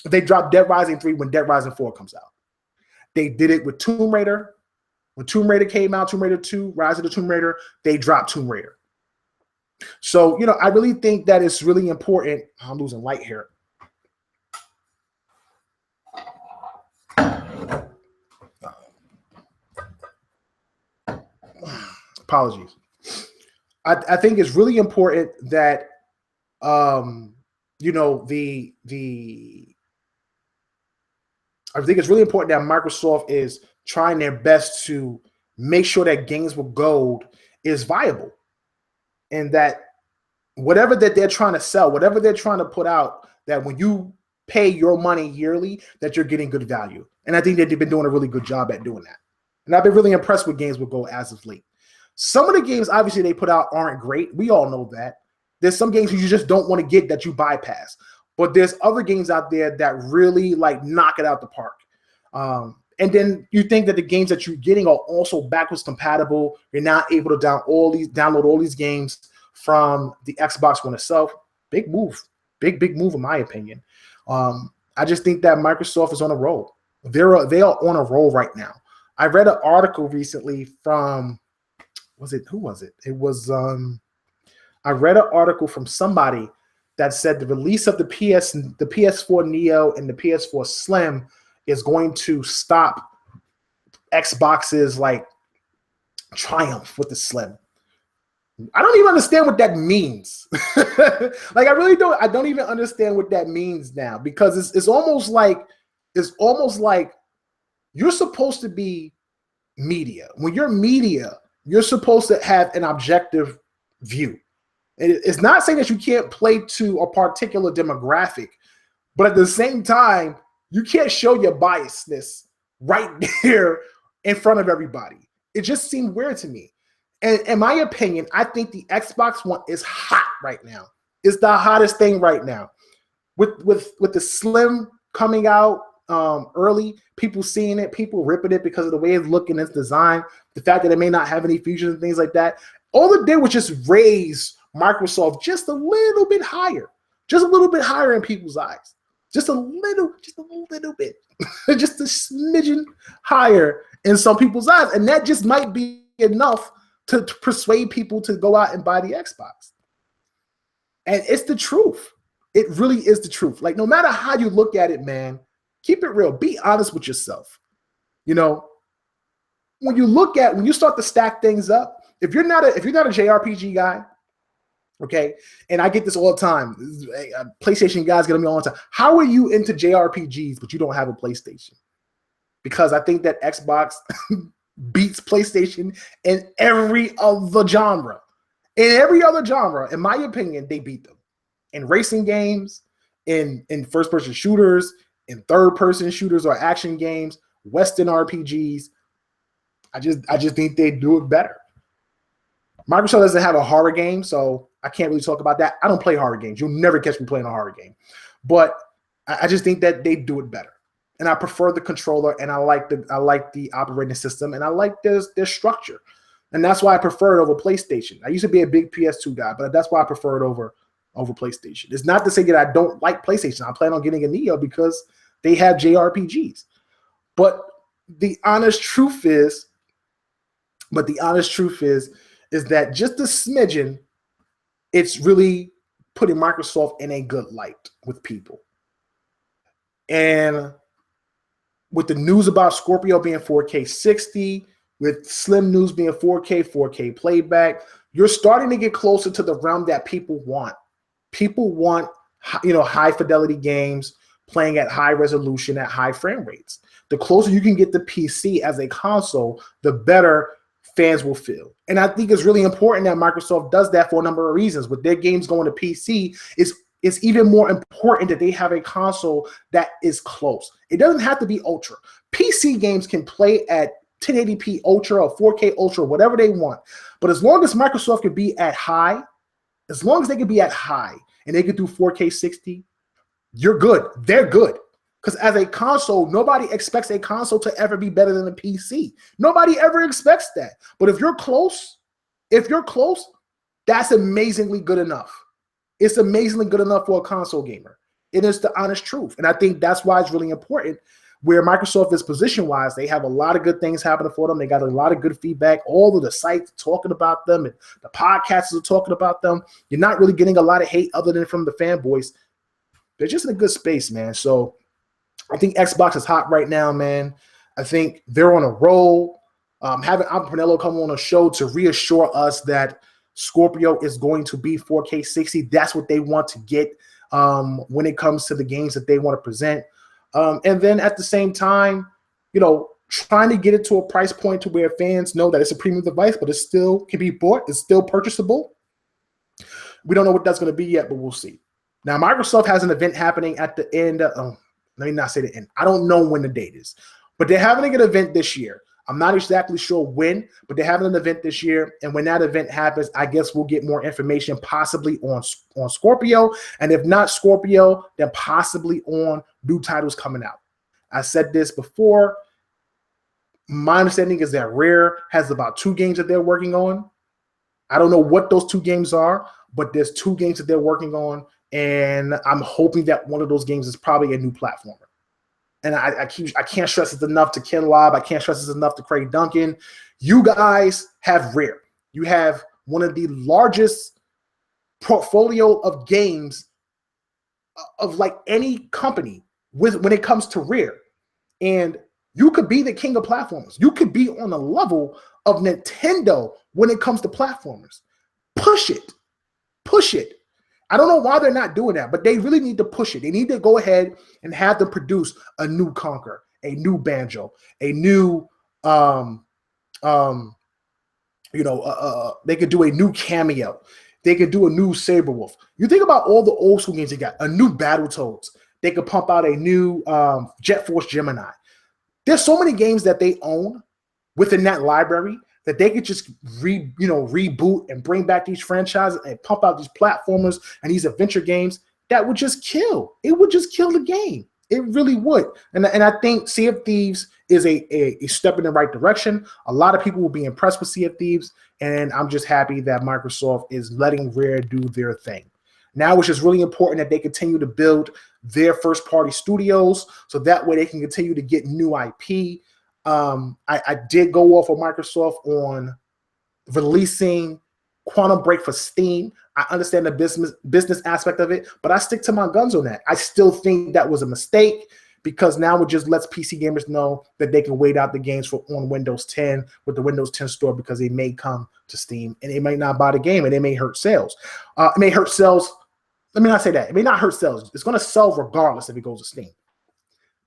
Speaker 1: If they drop Dead Rising 3 when Dead Rising 4 comes out. They did it with Tomb Raider. When Tomb Raider came out, Tomb Raider 2, Rise of the Tomb Raider, they dropped Tomb Raider. So, you know, I really think that it's really important. I'm losing light here. Apologies. I think it's really important that, you know, I think it's really important that Microsoft is trying their best to make sure that games with gold is viable, and that whatever that they're trying to sell, whatever they're trying to put out, that when you pay your money yearly, that you're getting good value. And I think that they've been doing a really good job at doing that. And I've been really impressed with games with gold as of late. Some of the games, obviously, they put out aren't great. We all know that. There's some games you just don't want to get that you bypass. But there's other games out there that really like knock it out the park. And then you think that the games that you're getting are also backwards compatible. You're not able to download all these games from the Xbox One itself. Big move. Big move in my opinion. I just think that Microsoft is on a roll. They are on a roll right now. I read an article recently from, who was it? It was I read an article from somebody that said the release of the PS4 Neo and the PS4 Slim is going to stop Xbox's like triumph with the Slim. I don't even understand what that means. Like I really don't. I don't even understand what that means now, because it's almost like you're supposed to be media. When you're media, you're supposed to have an objective view. It's not saying that you can't play to a particular demographic, but at the same time, you can't show your biasness right there in front of everybody. It just seemed weird to me. And in my opinion, I think the Xbox One is hot right now. It's the hottest thing right now. With the Slim coming out early, people seeing it, people ripping it because of the way it's looking, its design, the fact that it may not have any features and things like that. All it did was just raise Microsoft just a little bit higher in people's eyes. Just a little bit, just a smidgen higher in some people's eyes. And that just might be enough to persuade people to go out and buy the Xbox. And it's the truth. It really is the truth. Like, no matter how you look at it, man, keep it real. Be honest with yourself. You know, when you start to stack things up, if you're not a JRPG guy, okay, and I get this all the time. PlayStation guys get on me all the time. How are you into JRPGs but you don't have a PlayStation? Because I think that Xbox beats PlayStation in every other genre. In every other genre, in my opinion, they beat them. In racing games, in first-person shooters, in third-person shooters or action games, Western RPGs. I just think they do it better. Microsoft doesn't have a horror game, so I can't really talk about that. I don't play horror games. You'll never catch me playing a horror game. But I just think that they do it better. And I prefer the controller, and I like the operating system, and I like their structure. And that's why I prefer it over PlayStation. I used to be a big PS2 guy, but that's why I prefer it over PlayStation. It's not to say that I don't like PlayStation. I plan on getting a Neo because they have JRPGs. But the honest truth is that just a smidgen it's really putting Microsoft in a good light with people. And with the news about Scorpio being 4K 60, with Slim News being 4K playback, you're starting to get closer to the realm that people want. People want, high fidelity games playing at high resolution at high frame rates. The closer you can get the PC as a console, the better fans will feel. And I think it's really important that Microsoft does that for a number of reasons. With their games going to PC, it's even more important that they have a console that is close. It doesn't have to be ultra. PC games can play at 1080p ultra or 4K ultra, whatever they want. But as long as Microsoft can be at high, as long as they can be at high and they can do 4K 60, you're good. They're good. Because as a console, nobody expects a console to ever be better than a PC. Nobody ever expects that. But if you're close, that's amazingly good enough. It's amazingly good enough for a console gamer. It is the honest truth. And I think that's why it's really important where Microsoft is position-wise. They have a lot of good things happening for them. They got a lot of good feedback. All of the sites talking about them and the podcasts are talking about them. You're not really getting a lot of hate other than from the fanboys. They're just in a good space, man. So I think Xbox is hot right now, man. I think they're on a roll. Having Penello come on a show to reassure us that Scorpio is going to be 4K 60. That's what they want to get when it comes to the games that they want to present. And then at the same time, trying to get it to a price point to where fans know that it's a premium device, but it still can be bought. It's still purchasable. We don't know what that's going to be yet, but we'll see. Now, Microsoft has an event happening at the end. Let me not say the end. I don't know when the date is, but they're having an event this year. I'm not exactly sure when, but they're having an event this year. And when that event happens, I guess we'll get more information possibly on Scorpio. And if not Scorpio, then possibly on new titles coming out. I said this before. My understanding is that Rare has about 2 games that they're working on. I don't know what those 2 games are, but there's 2 games that they're working on. And I'm hoping that one of those games is probably a new platformer. And I can't stress it enough to Ken Lobb. I can't stress it enough to Craig Duncan. You guys have Rare. You have one of the largest portfolio of games of like any company when it comes to Rare. And you could be the king of platformers. You could be on the level of Nintendo when it comes to platformers. Push it. Push it. I don't know why they're not doing that, but they really need to push it. They need to go ahead and have them produce a new Conker, a new Banjo, a new, they could do a new Cameo. They could do a new Saberwolf. You think about all the old school games they got, a new Battletoads. They could pump out a new Jet Force Gemini. There's so many games that they own within that library that they could just reboot and bring back these franchises and pump out these platformers and these adventure games that would just kill. It would just kill the game. It really would. And I think Sea of Thieves is a step in the right direction. A lot of people will be impressed with Sea of Thieves, and I'm just happy that Microsoft is letting Rare do their thing. Now it's just really important that they continue to build their first-party studios so that way they can continue to get new IP. I did go off of Microsoft on releasing Quantum Break for Steam. I understand the business aspect of it, but I stick to my guns on that. I still think that was a mistake because now it just lets PC gamers know that they can wait out the games on Windows 10 with the Windows 10 store because they may come to Steam and they may not buy the game and it may hurt sales. It may hurt sales. Let me not say that. It may not hurt sales. It's going to sell regardless if it goes to Steam.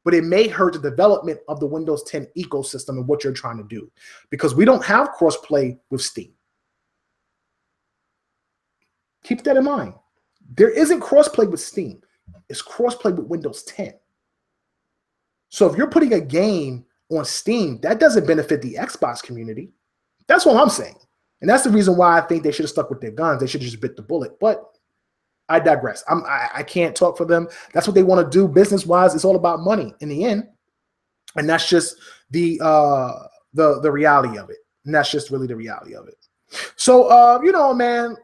Speaker 1: But it may hurt the development of the Windows 10 ecosystem and what you're trying to do because we don't have crossplay with Steam. Keep that in mind. There isn't crossplay with Steam. It's crossplay with Windows 10. So if you're putting a game on Steam, that doesn't benefit the Xbox community. That's what I'm saying. And that's the reason why I think they should have stuck with their guns. They should have just bit the bullet. But I digress. I can't talk for them. That's what they want to do business-wise. It's all about money in the end. And that's just the reality of it. And that's just really the reality of it. So, man,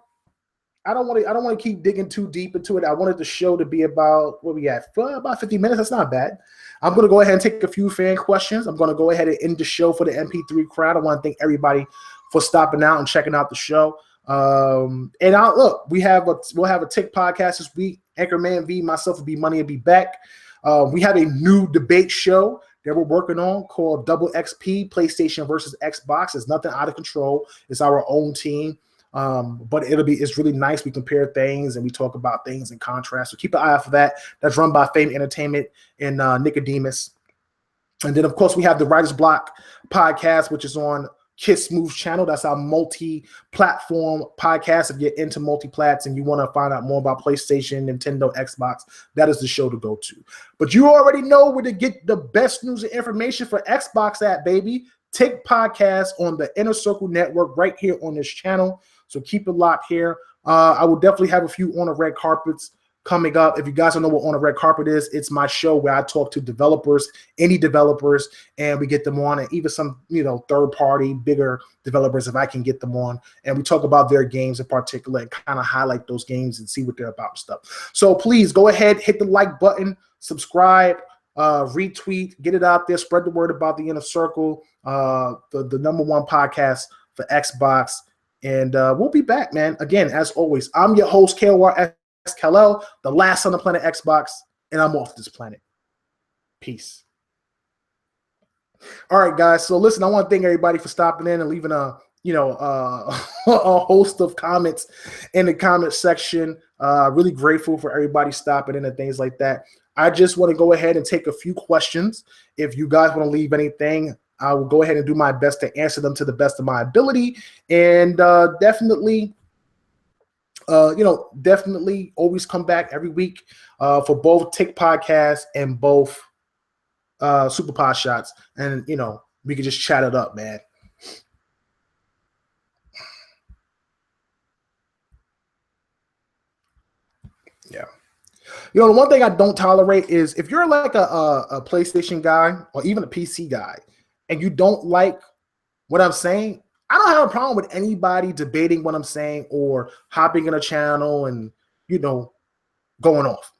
Speaker 1: I don't want to keep digging too deep into it. I wanted the show to be about, what we at? About 50 minutes. That's not bad. I'm going to go ahead and take a few fan questions. I'm going to go ahead and end the show for the MP3 crowd. I want to thank everybody for stopping out and checking out the show. And we'll have a Tick podcast this week. Anchorman V, myself will be Money and be back. We have a new debate show that we're working on called Double XP, PlayStation versus Xbox. It's nothing out of control. It's our own team. But it's really nice. We compare things and we talk about things in contrast. So keep an eye out for that. That's run by Fame Entertainment and Nicodemus. And then, of course, we have the Writer's Block podcast, which is on Kiss Smooth's channel. That's our multi-platform podcast. If you're into multi-plats and you want to find out more about PlayStation, Nintendo, Xbox, that is the show to go to. But you already know where to get the best news and information for Xbox at, baby. Take podcasts on the Inner Circle Network right here on this channel. So keep it locked here. I will definitely have a few on the red carpets coming up. If you guys don't know what On the Red Carpet is, it's my show where I talk to developers, indie developers, and we get them on, and even some, third-party, bigger developers if I can get them on. And we talk about their games in particular and kind of highlight those games and see what they're about and stuff. So please go ahead, hit the like button, subscribe, retweet, get it out there, spread the word about the Inner Circle, the number one podcast for Xbox. And we'll be back, man. Again, as always, I'm your host, KOR Kal-El, the last on the planet Xbox, and I'm off this planet. Peace. All right, guys. So listen, I want to thank everybody for stopping in and leaving a host of comments in the comment section. Really grateful for everybody stopping in and things like that. I just want to go ahead and take a few questions. If you guys want to leave anything, I will go ahead and do my best to answer them to the best of my ability. And definitely always come back every week for both Tick Podcasts and both Super Podshots. And, we can just chat it up, man. Yeah. The one thing I don't tolerate is if you're like a PlayStation guy or even a PC guy and you don't like what I'm saying, I don't have a problem with anybody debating what I'm saying or hopping in a channel and, going off.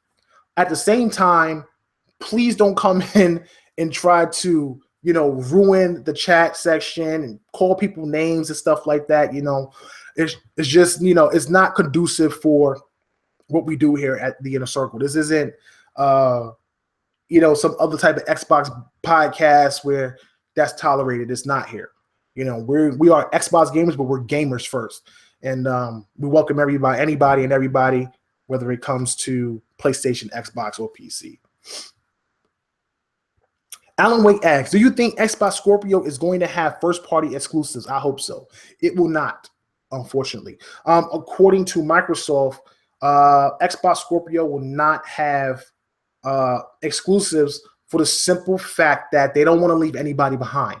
Speaker 1: At the same time, please don't come in and try to, ruin the chat section and call people names and stuff like that. It's just, it's not conducive for what we do here at the Inner Circle. This isn't, some other type of Xbox podcast where that's tolerated. It's not here. We are Xbox gamers, but we're gamers first. And we welcome anybody and everybody, whether it comes to PlayStation, Xbox, or PC. Alan Wake asks, do you think Xbox Scorpio is going to have first-party exclusives? I hope so. It will not, unfortunately. According to Microsoft, Xbox Scorpio will not have exclusives for the simple fact that they don't want to leave anybody behind.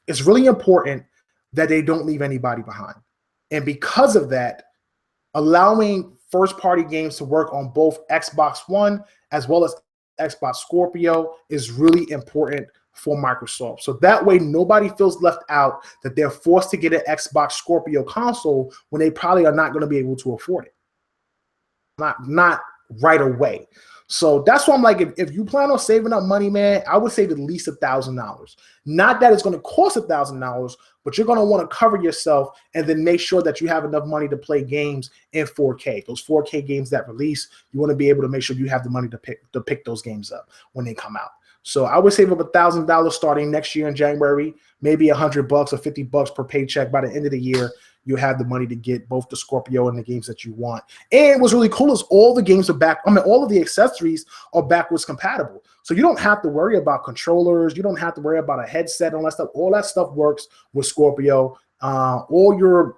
Speaker 1: It's really important that they don't leave anybody behind. And because of that, allowing first-party games to work on both Xbox One as well as Xbox Scorpio is really important for Microsoft. So that way, nobody feels left out that they're forced to get an Xbox Scorpio console when they probably are not going to be able to afford it. Not right away. So that's why I'm like, if you plan on saving up money, man, I would save at least $1,000. Not that it's going to cost $1,000, but you're going to want to cover yourself and then make sure that you have enough money to play games in 4K. Those 4K games that release, you want to be able to make sure you have the money to pick those games up when they come out. So I would save up $1,000 starting next year in January, maybe $100 or $50 per paycheck. By the end of the year, you have the money to get both the Scorpio and the games that you want. And what's really cool is all the games are back. All of the accessories are backwards compatible. So you don't have to worry about controllers. You don't have to worry about a headset and all that stuff. All that stuff works with Scorpio. All your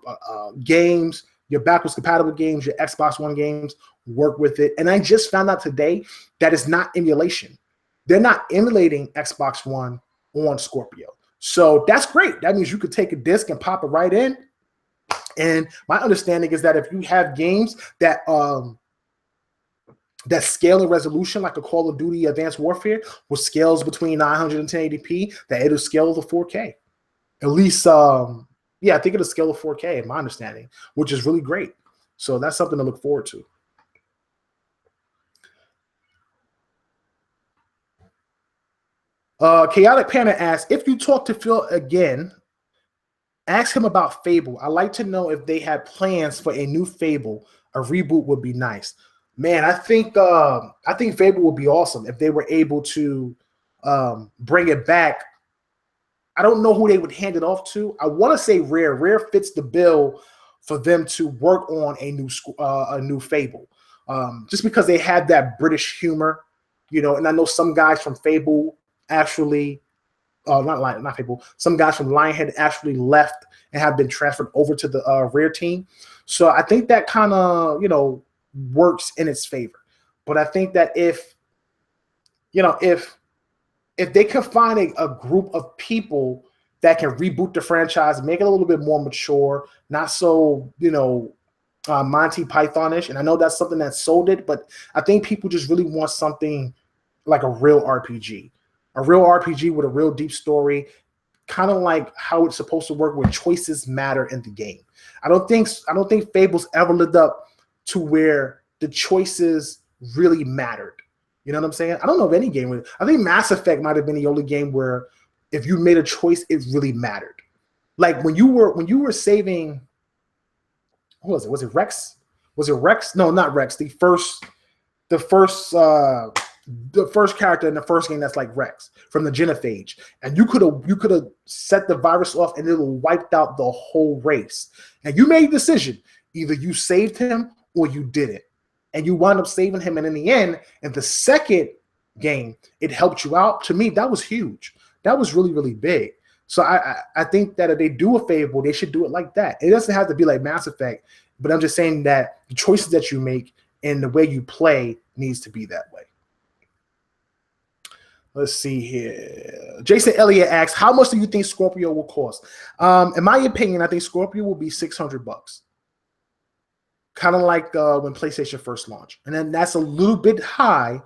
Speaker 1: games, your backwards compatible games, your Xbox One games work with it. And I just found out today that it's not emulation. They're not emulating Xbox One on Scorpio. So that's great. That means you could take a disc and pop it right in. And my understanding is that if you have games that that scale in resolution, like a Call of Duty Advanced Warfare, which scales between 900 and 1080p, that it'll scale to 4K. At least, I think it'll scale to 4K, in my understanding, which is really great. So that's something to look forward to. Chaotic Panda asks, if you talk to Phil again, Ask him about Fable. I like to know if they had plans for a new Fable. A reboot would be nice. Man, I think Fable would be awesome if they were able to bring it back. I don't know who they would hand it off to. I want to say Rare. Rare fits the bill for them to work on a new Fable, just because they have that British humor, And I know some guys from Fable actually, not Fable. Some guys from Lionhead actually left and have been transferred over to the Rare team. So I think that kind of works in its favor. But I think that if they can find a group of people that can reboot the franchise, make it a little bit more mature, not so, Monty Python-ish. And I know that's something that sold it, but I think people just really want something like a real RPG. A real RPG with a real deep story, kind of like how it's supposed to work, where choices matter in the game. I don't think Fable's ever lived up to where the choices really mattered. You know what I'm saying? I don't know of any game I think Mass Effect might have been the only game where if you made a choice, it really mattered. Like when you were saving, who was it? Was it Rex? Was it Rex? No, not Rex. The first character in the first game that's like Rex from the Genophage. And you could have set the virus off and it would have wiped out the whole race. And you made a decision. Either you saved him or you didn't. And you wound up saving him. And in the end, in the second game, it helped you out. To me, that was huge. That was really, really big. So I think that if they do a Fable, they should do it like that. It doesn't have to be like Mass Effect, but I'm just saying that the choices that you make and the way you play needs to be that way. Let's see here. Jason Elliott asks, how much do you think Scorpio will cost? In my opinion, I think Scorpio will be $600. Kind of like when PlayStation first launched. And then that's a little bit high,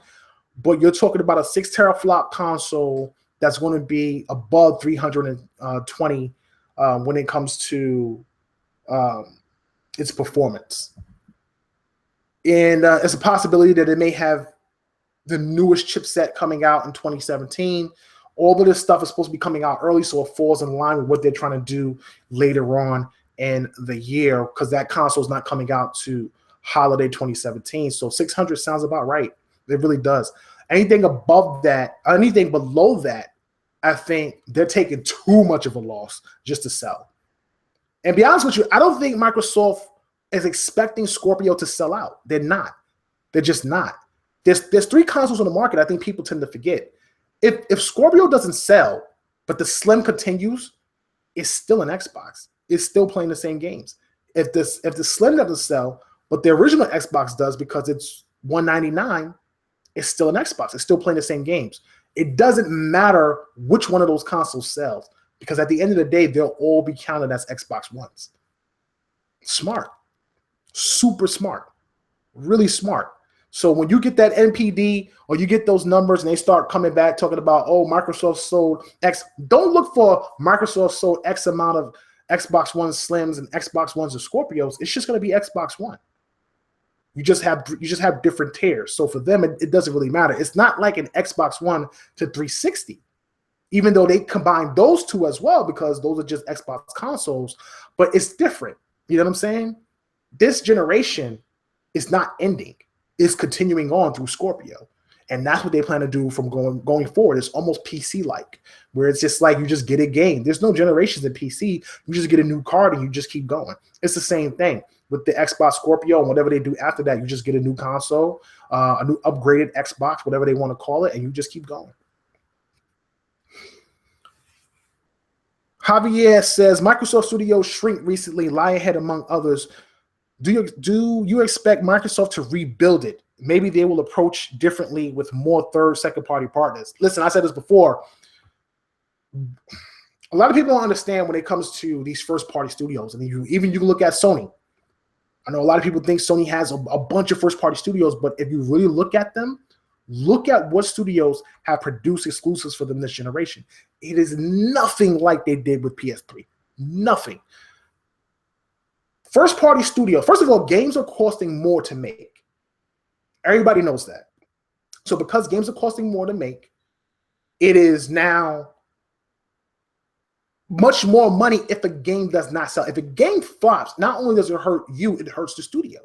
Speaker 1: but you're talking about a 6 teraflop console that's going to be above 320 when it comes to its performance. And it's a possibility that it may have the newest chipset coming out in 2017. All of this stuff is supposed to be coming out early, so it falls in line with what they're trying to do later on in the year, because that console is not coming out to holiday 2017. So 600 sounds about right. It really does. Anything above that, anything below that, I think they're taking too much of a loss just to sell. And be honest with you, I don't think Microsoft is expecting Scorpio to sell out. They're not. They're just not. There's 3 consoles on the market I think people tend to forget. If Scorpio doesn't sell, but the Slim continues, it's still an Xbox. It's still playing the same games. If the Slim doesn't sell, but the original Xbox does because it's $199, it's still an Xbox. It's still playing the same games. It doesn't matter which one of those consoles sells, because at the end of the day, they'll all be counted as Xbox Ones. Smart. Super smart. Really smart. So when you get that NPD or you get those numbers and they start coming back talking about, oh, Microsoft sold X, don't look for Microsoft sold X amount of Xbox One Slims and Xbox Ones or Scorpios. It's just going to be Xbox One. You just have different tiers. So for them, it doesn't really matter. It's not like an Xbox One to 360, even though they combine those two as well, because those are just Xbox consoles, but it's different. You know what I'm saying? This generation is not ending. It's continuing on through Scorpio. And that's what they plan to do from going forward. It's almost PC-like, where it's just like you just get a game. There's no generations in PC. You just get a new card and you just keep going. It's the same thing with the Xbox Scorpio and whatever they do after that. You just get a new console, a new upgraded Xbox, whatever they want to call it, and you just keep going. Javier says, Microsoft Studios shrink recently, Lionhead among others. Do you expect Microsoft to rebuild it? Maybe they will approach differently with more second-party partners. Listen, I said this before. A lot of people don't understand when it comes to these first-party studios. And you can look at Sony. I know a lot of people think Sony has a bunch of first-party studios, but if you really look at them, look at what studios have produced exclusives for them this generation. It is nothing like they did with PS3. Nothing. First-party studio. First of all, games are costing more to make. Everybody knows that. So because games are costing more to make, it is now much more money if a game does not sell. If a game flops, not only does it hurt you, it hurts the studio.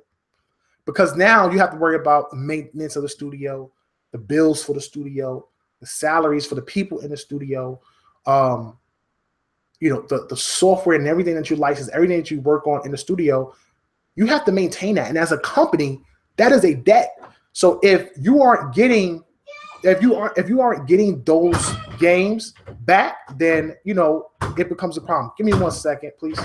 Speaker 1: Because now you have to worry about the maintenance of the studio, the bills for the studio, the salaries for the people in the studio, the software and everything that you license, everything that you work on in the studio. You have to maintain that. And as a company, that is a debt. So if you aren't getting those games back, then it becomes a problem. Give me 1 second, please.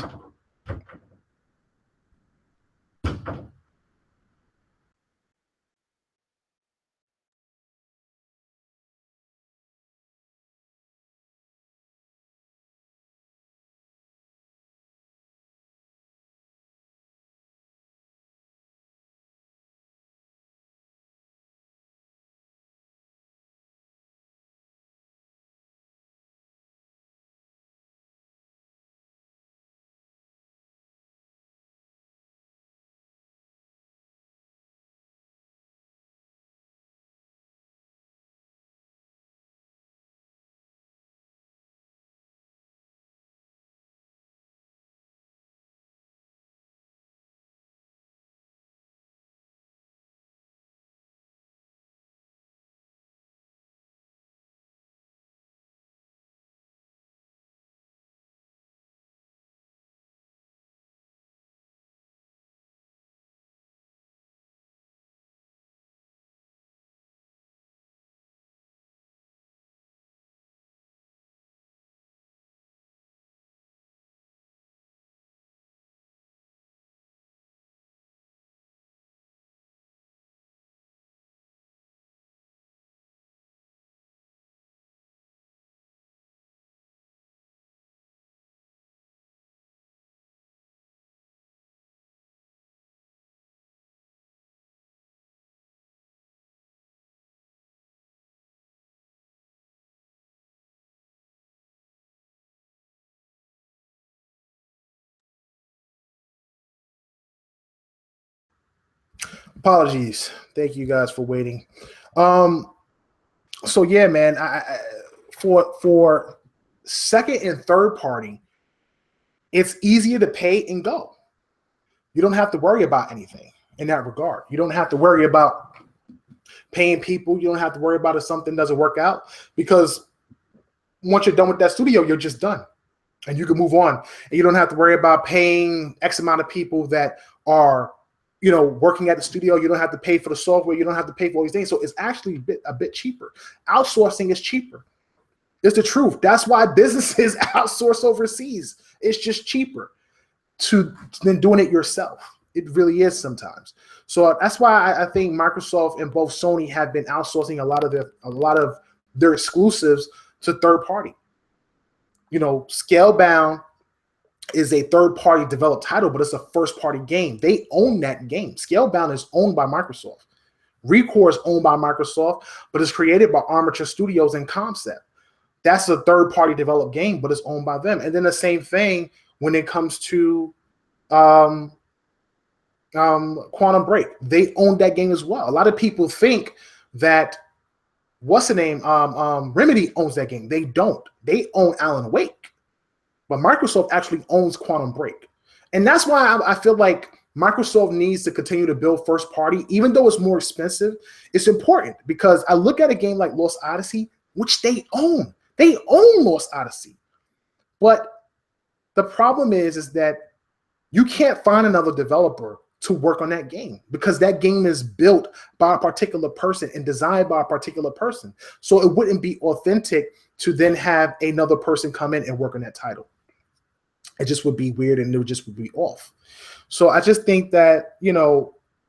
Speaker 1: Apologies. Thank you guys for waiting. So yeah, man, for second and third party, it's easier to pay and go. You don't have to worry about anything in that regard. You don't have to worry about paying people. You don't have to worry about if something doesn't work out, because once you're done with that studio, you're just done and you can move on. And you don't have to worry about paying X amount of people that are working at the studio. You don't have to pay for the software. You don't have to pay for all these things. So it's actually a bit cheaper. Outsourcing is cheaper. It's the truth. That's why businesses outsource overseas. It's just cheaper than doing it yourself. It really is sometimes. So that's why I think Microsoft and both Sony have been outsourcing a lot of their exclusives to third party. Scalebound is a third-party developed title, but it's a first-party game. They own that game. Scalebound is owned by Microsoft. Recore is owned by Microsoft, but it's created by Armature Studios and Concept. That's a third-party developed game, but it's owned by them. And then the same thing when it comes to Quantum Break. They own that game as well. A lot of people think that Remedy owns that game. They don't. They own Alan Wake. But Microsoft actually owns Quantum Break. And that's why I feel like Microsoft needs to continue to build first party. Even though it's more expensive, it's important, because I look at a game like Lost Odyssey, which they own. They own Lost Odyssey. But the problem is that you can't find another developer to work on that game, because that game is built by a particular person and designed by a particular person. So it wouldn't be authentic to then have another person come in and work on that title. It just would be weird and it just would be off. So I just think that,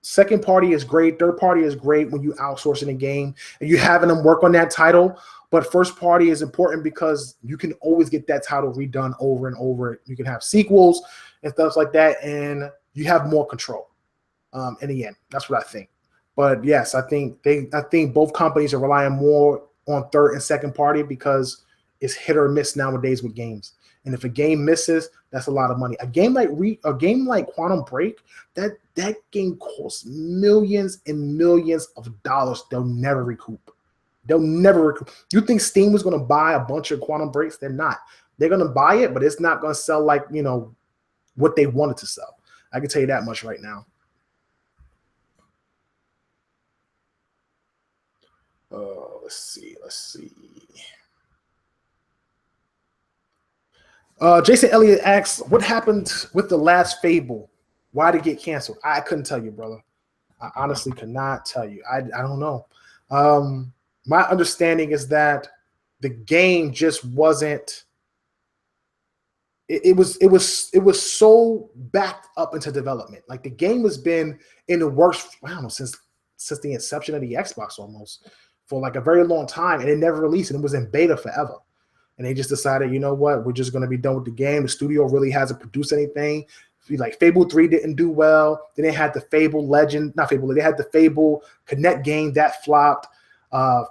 Speaker 1: second party is great. Third party is great when you outsourcing a game and you having them work on that title. But first party is important because you can always get that title redone over and over. You can have sequels and stuff like that, and you have more control. In the end, that's what I think. But yes, I think both companies are relying more on third and second party because it's hit or miss nowadays with games. And if a game misses, that's a lot of money. A game like Quantum Break, that game costs millions and millions of dollars. They'll never recoup. You think Steam was going to buy a bunch of Quantum Breaks? They're not. They're going to buy it, but it's not going to sell like, what they wanted to sell. I can tell you that much right now. Let's see. Jason Elliott asks, what happened with the last Fable? Why did it get canceled? I couldn't tell you, brother. I honestly could not tell you. I don't know. My understanding is that the game just wasn't. It was so backed up into development. Like the game has been in the works, I don't know, since the inception of the Xbox almost, for like a very long time, and it never released, and it was in beta forever. And they just decided, you know what, we're just going to be done with the game. The studio really hasn't produced anything. Like Fable 3 didn't do well. Then they had the Fable Legend, not Fable, they had the Fable Connect game that flopped.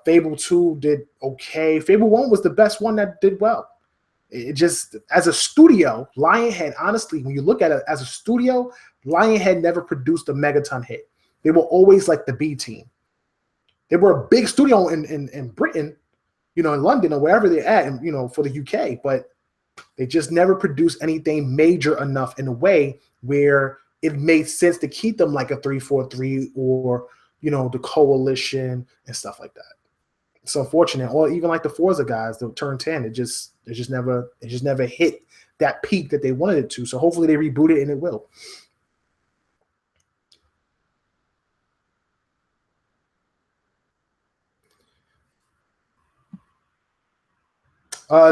Speaker 1: Fable 2 did okay. Fable 1 was the best one that did well. It just, as a studio, Lionhead, honestly, when you look at it as a studio, Lionhead never produced a megaton hit. They were always like the B team. They were a big studio in Britain, in London or wherever they're at, and, for the UK, but they just never produced anything major enough in a way where it made sense to keep them like a 343 or, the Coalition and stuff like that. It's unfortunate. Or even like the Forza guys, the Turn 10, it just never hit that peak that they wanted it to. So hopefully they reboot it, and it will.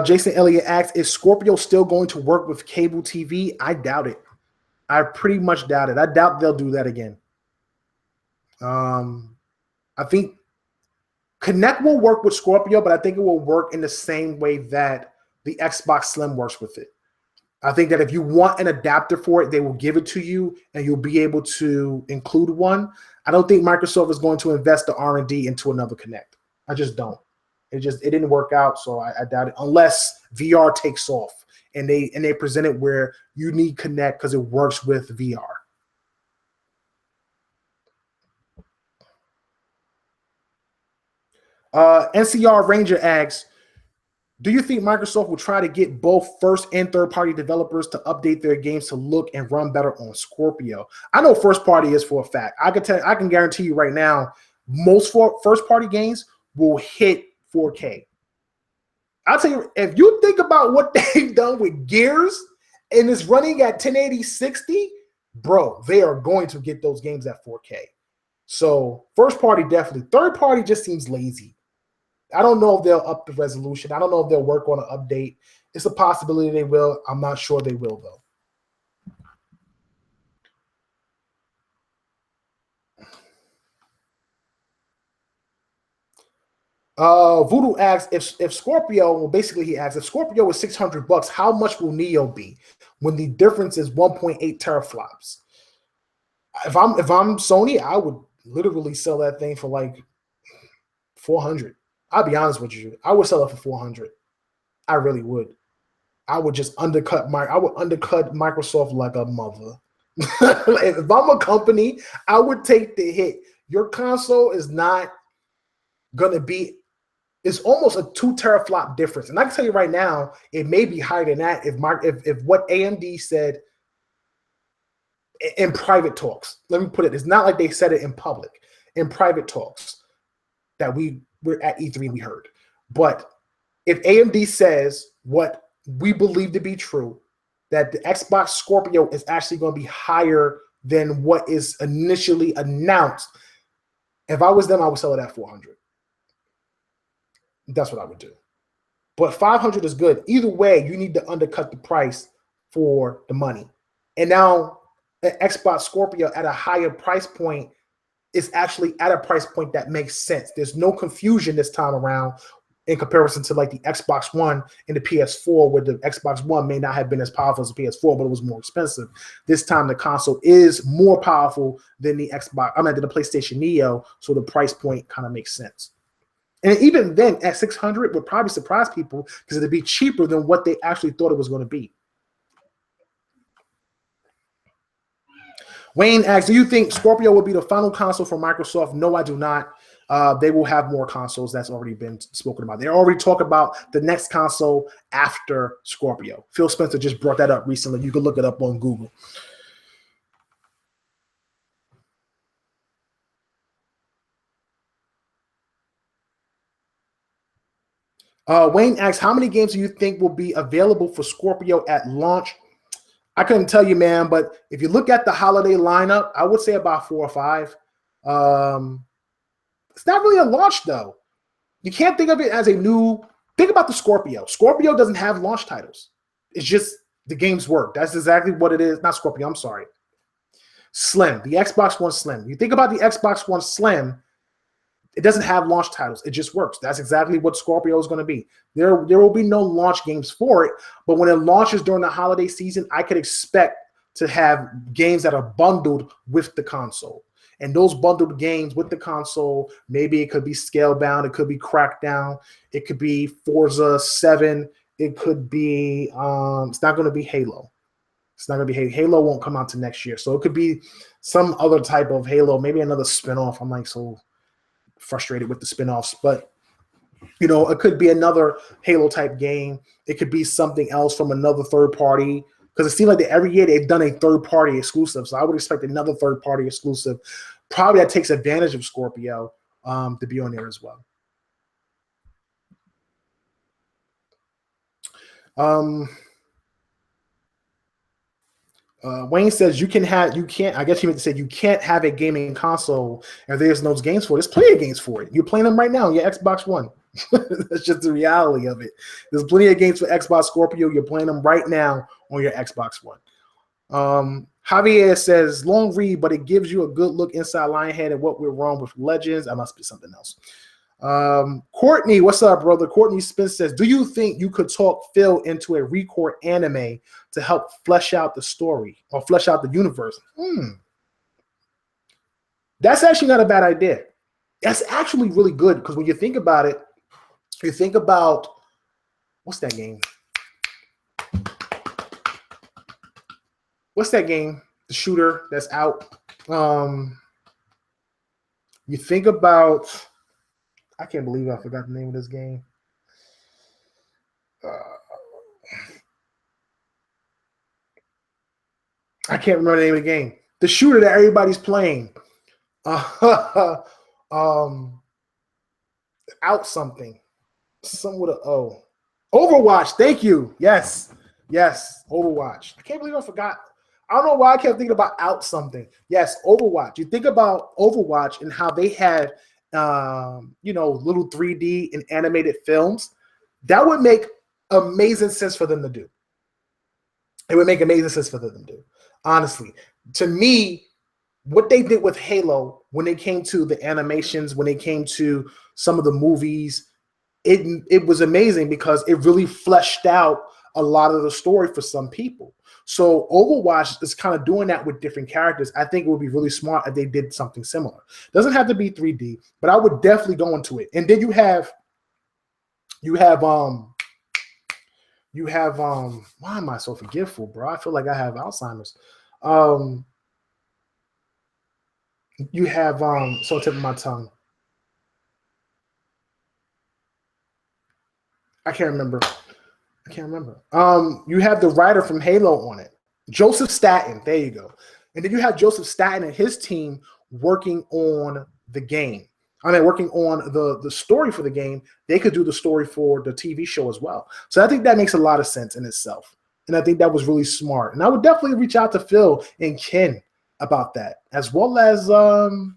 Speaker 1: Jason Elliott asks, is Scorpio still going to work with cable TV? I doubt it. I pretty much doubt it. I doubt they'll do that again. I think Connect will work with Scorpio, but I think it will work in the same way that the Xbox Slim works with it. I think that if you want an adapter for it, they will give it to you, and you'll be able to include one. I don't think Microsoft is going to invest the R&D into another Connect. I just don't. It didn't work out, so I doubt it. Unless VR takes off and they present it where you need Connect because it works with VR. NCR Ranger asks, do you think Microsoft will try to get both first and third party developers to update their games to look and run better on Scorpio? I know first party is for a fact. I can guarantee you right now, most first party games will hit 4K. I'll tell you, if you think about what they've done with Gears and it's running at 1080 60, bro, they are going to get those games at 4K. So first party definitely. Third party just seems lazy. I don't know if they'll up the resolution. I don't know if they'll work on an update. It's a possibility they will. I'm not sure they will, though. Voodoo asks if Scorpio, well, basically he asks, if Scorpio is $600, how much will Neo be when the difference is 1.8 teraflops? If I'm Sony, I would literally sell that thing for like 400. I'll be honest with you. I would sell it for 400. I really would. I would just undercut Microsoft like a mother. If I'm a company, I would take the hit. Your console is not gonna be. It's almost a 2 teraflop difference, and I can tell you right now, it may be higher than that if what AMD said in private talks. Let me put it. It's not like they said it in public. In private talks that we're at E3 we heard. But if AMD says what we believe to be true, that the Xbox Scorpio is actually going to be higher than what is initially announced, if I was them, I would sell it at 400. That's what I would do. But 500 is good. Either way, you need to undercut the price for the money. And now the Xbox Scorpio at a higher price point is actually at a price point that makes sense. There's no confusion this time around in comparison to like the Xbox One and the PS4, where the Xbox One may not have been as powerful as the PS4, but it was more expensive. This time the console is more powerful than the than the PlayStation Neo, so the price point kind of makes sense. And even then, at 600 would probably surprise people because it'd be cheaper than what they actually thought it was going to be. Wayne asks, do you think Scorpio will be the final console for Microsoft? No, I do not. They will have more consoles. That's already been spoken about. They already talked about the next console after Scorpio. Phil Spencer just brought that up recently. You can look it up on Google. Wayne asks, how many games do you think will be available for Scorpio at launch? I couldn't tell you, man, but if you look at the holiday lineup, I would say about 4 or 5. It's not really a launch, though. You can't think of it as a new. Think about the Scorpio. Scorpio doesn't have launch titles. It's just the games work. That's exactly what it is. Not Scorpio, I'm sorry. Slim, the Xbox One Slim. You think about the Xbox One Slim, it doesn't have launch titles. It just works. That's exactly what Scorpio is going to be. There will be no launch games for it, but when it launches during the holiday season, I could expect to have games that are bundled with the console. And those bundled games with the console, maybe it could be Scalebound, it could be Crackdown, it could be Forza 7, it could be, it's not going to be Halo. It's not going to be Halo. Halo won't come out to next year. So it could be some other type of Halo, maybe another spinoff. I'm like so frustrated with the spinoffs, but you know, it could be another Halo type game. It could be something else from another third party, because it seems like that every year they've done a third party exclusive. So I would expect another third party exclusive, probably that takes advantage of Scorpio, to be on there as well. Wayne says you can't. I guess you meant to say you can't have a gaming console and there's no games for it. There's plenty of games for it. You're playing them right now on your Xbox One. That's just the reality of it. There's plenty of games for Xbox Scorpio. You're playing them right now on your Xbox One. Javier says long read, but it gives you a good look inside Lionhead and what went wrong with Legends. That must be something else. Courtney, what's up, brother? Courtney Spence says, do you think you could talk Phil into a record anime to help flesh out the story or flesh out the universe? That's actually not a bad idea. That's actually really good, because when you think about it, you think about, what's that game? What's that game? The shooter that's out. You think about, I can't believe I forgot the name of this game. I can't remember the name of the game. The shooter that everybody's playing. Out something. Something with an O. Overwatch. Thank you. Yes. Overwatch. I can't believe I forgot. I don't know why I kept thinking about out something. Yes, Overwatch. You think about Overwatch and how they had, little 3D and animated films. That would make amazing sense for them to do. It would make amazing sense for them to do. Honestly, to me, what they did with Halo, when it came to the animations, when it came to some of the movies, it was amazing, because it really fleshed out a lot of the story for some people. So Overwatch is kind of doing that with different characters. I think it would be really smart if they did something similar. Doesn't have to be 3D, but I would definitely go into it. And then you have why am I so forgetful, bro? I feel like I have Alzheimer's. You have so tip of my tongue. I can't remember. You have the writer from Halo on it, Joseph Staten. There you go. And then you have Joseph Staten and his team working on the game. Working on the story for the game. They could do the story for the TV show as well. So I think that makes a lot of sense in itself. And I think that was really smart. And I would definitely reach out to Phil and Ken about that, as well as the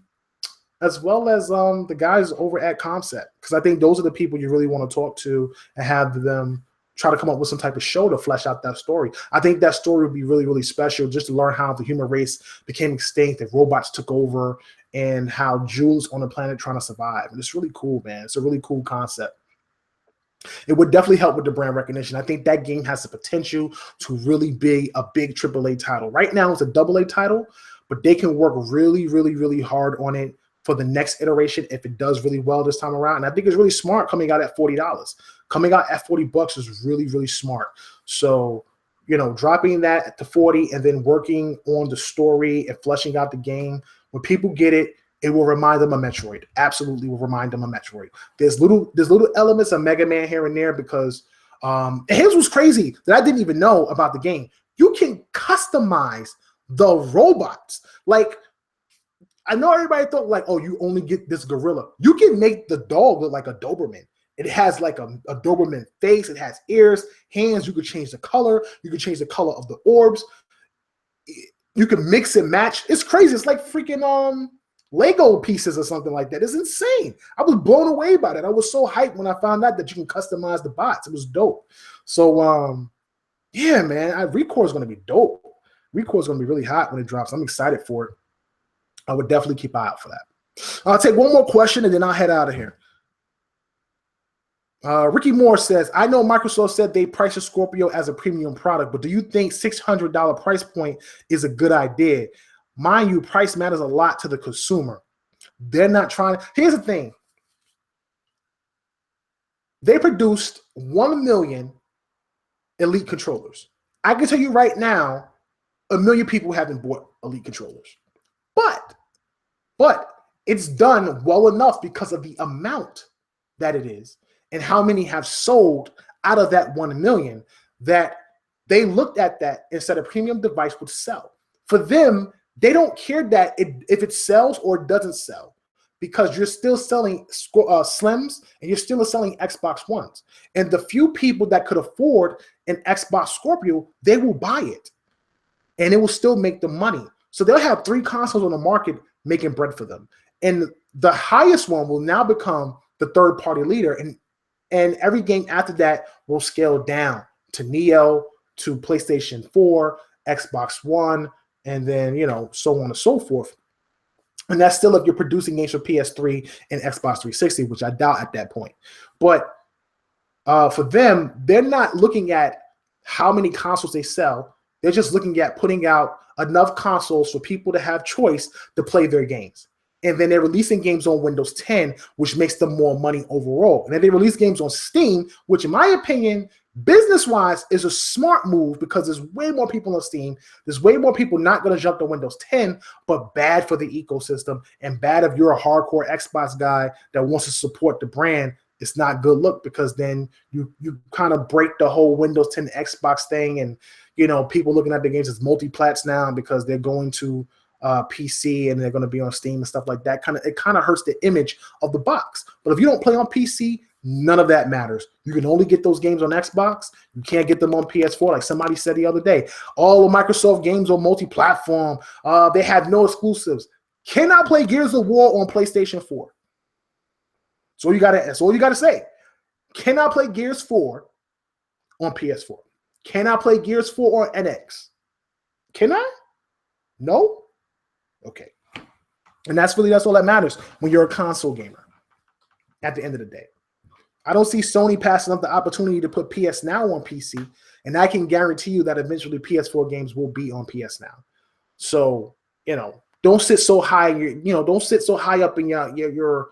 Speaker 1: guys over at Comset, because I think those are the people you really want to talk to and have them try to come up with some type of show to flesh out that story. I think that story would be really, really special, just to learn how the human race became extinct and robots took over, and how Jules on the planet trying to survive. And it's really cool, man. It's a really cool concept. It would definitely help with the brand recognition. I think that game has the potential to really be a big AAA title. Right now it's a AA title, but they can work really, really, really hard on it for the next iteration if it does really well this time around. And I think it's really smart coming out at $40. Coming out at $40 is really, really smart. So dropping that to 40 and then working on the story and fleshing out the game. When people get it, it will remind them of Metroid. Absolutely will remind them of Metroid. There's little elements of Mega Man here and there because here's what's crazy that I didn't even know about the game. You can customize the robots. Like, I know everybody thought like, oh, you only get this gorilla. You can make the dog look like a Doberman. It has like a Doberman face. It has ears, hands. You could change the color. You could change the color of the orbs. You can mix and match. It's crazy. It's like freaking Lego pieces or something like that. It's insane. I was blown away by that. I was so hyped when I found out that you can customize the bots. It was dope. So yeah, man, Recore is going to be dope. Recore is going to be really hot when it drops. I'm excited for it. I would definitely keep an eye out for that. I'll take one more question and then I'll head out of here. Ricky Moore says, I know Microsoft said they priced a Scorpio as a premium product, but do you think $600 price point is a good idea? Mind you, price matters a lot to the consumer. They're not trying. Here's the thing. They produced 1 million Elite controllers. I can tell you right now, 1 million people haven't bought Elite controllers. But it's done well enough because of the amount that it is and how many have sold out of that 1 million that they looked at that and said a premium device would sell. For them, they don't care that if it sells or doesn't sell because you're still selling Slims and you're still selling Xbox Ones. And the few people that could afford an Xbox Scorpio, they will buy it and it will still make them money. So they'll have 3 consoles on the market making bread for them. And the highest one will now become the third-party leader. And every game after that will scale down to Neo, to PlayStation 4, Xbox One, and then, so on and so forth. And that's still if you're producing games for PS3 and Xbox 360, which I doubt at that point. But for them, they're not looking at how many consoles they sell. They're just looking at putting out enough consoles for people to have choice to play their games. And then they're releasing games on Windows 10, which makes them more money overall. And then they release games on Steam, which in my opinion, business-wise, is a smart move because there's way more people on Steam. There's way more people not going to jump to Windows 10, but bad for the ecosystem and bad if you're a hardcore Xbox guy that wants to support the brand. It's not good look because then you kind of break the whole Windows 10 Xbox thing and, people looking at the games as multi-plats now because they're going to PC and they're going to be on Steam and stuff like that. It kind of hurts the image of the box. But if you don't play on PC, none of that matters. You can only get those games on Xbox. You can't get them on PS4, like somebody said the other day. All of Microsoft games are multi-platform. They have no exclusives. Cannot play Gears of War on PlayStation 4. That's all you gotta say. Cannot play Gears 4 on PS4. Cannot play Gears 4 on NX. Can I? No? Okay. And that's all that matters when you're a console gamer at the end of the day. I don't see Sony passing up the opportunity to put PS Now on PC, and I can guarantee you that eventually PS4 games will be on PS Now. So, don't sit so high, don't sit so high up in your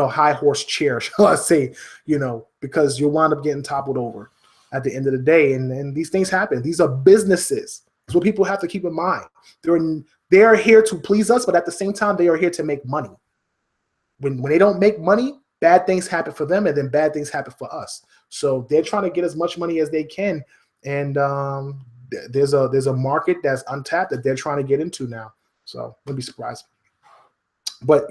Speaker 1: high horse chair, shall I say, because you'll wind up getting toppled over at the end of the day. And these things happen. These are businesses. That's what people have to keep in mind. They're here to please us, but at the same time, they are here to make money. When they don't make money, bad things happen for them, and then bad things happen for us. So they're trying to get as much money as they can. And there's a market that's untapped that they're trying to get into now. So wouldn't be surprised. But,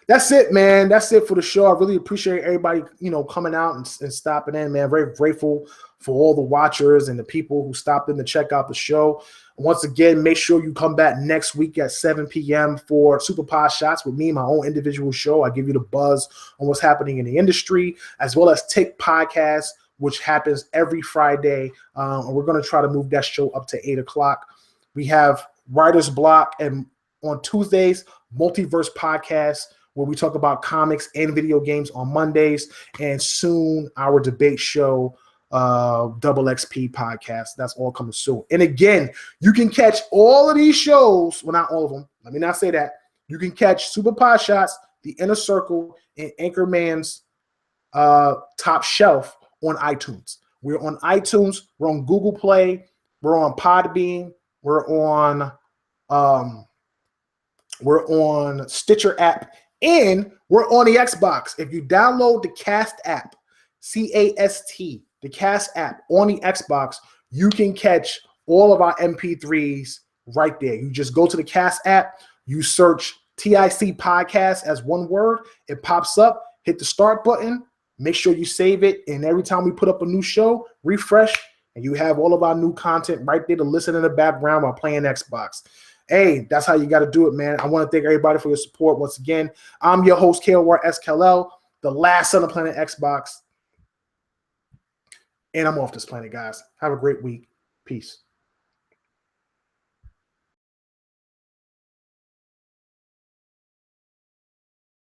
Speaker 1: that's it, man. That's it for the show. I really appreciate everybody, coming out and stopping in, man. Very grateful for all the watchers and the people who stopped in to check out the show. Once again, make sure you come back next week at 7 p.m. for Super Podshots with me, my own individual show. I give you the buzz on what's happening in the industry, as well as Tick Podcast, which happens every Friday. And we're going to try to move that show up to 8 o'clock. We have Writer's Block, and on Tuesdays, Multiverse Podcast, where we talk about comics and video games on Mondays, and soon our debate show, Double XP Podcast. That's all coming soon. And again, you can catch all of these shows, well, not all of them. Let me not say that. You can catch Super Podshots, The Inner Circle, and Anchorman's Top Shelf on iTunes. We're on iTunes. We're on Google Play. We're on Podbean. We're on Stitcher app, and we're on the Xbox. If you download the Cast app, C-A-S-T, the Cast app on the Xbox, you can catch all of our MP3s right there. You just go to the Cast app, you search TIC Podcast as one word, it pops up, hit the start button, make sure you save it, and every time we put up a new show, refresh, and you have all of our new content right there to listen in the background while playing Xbox. Hey, that's how you got to do it, man. I want to thank everybody for your support once again. I'm your host, KLR the last son of Planet Xbox. And I'm off this planet, guys. Have a great week. Peace.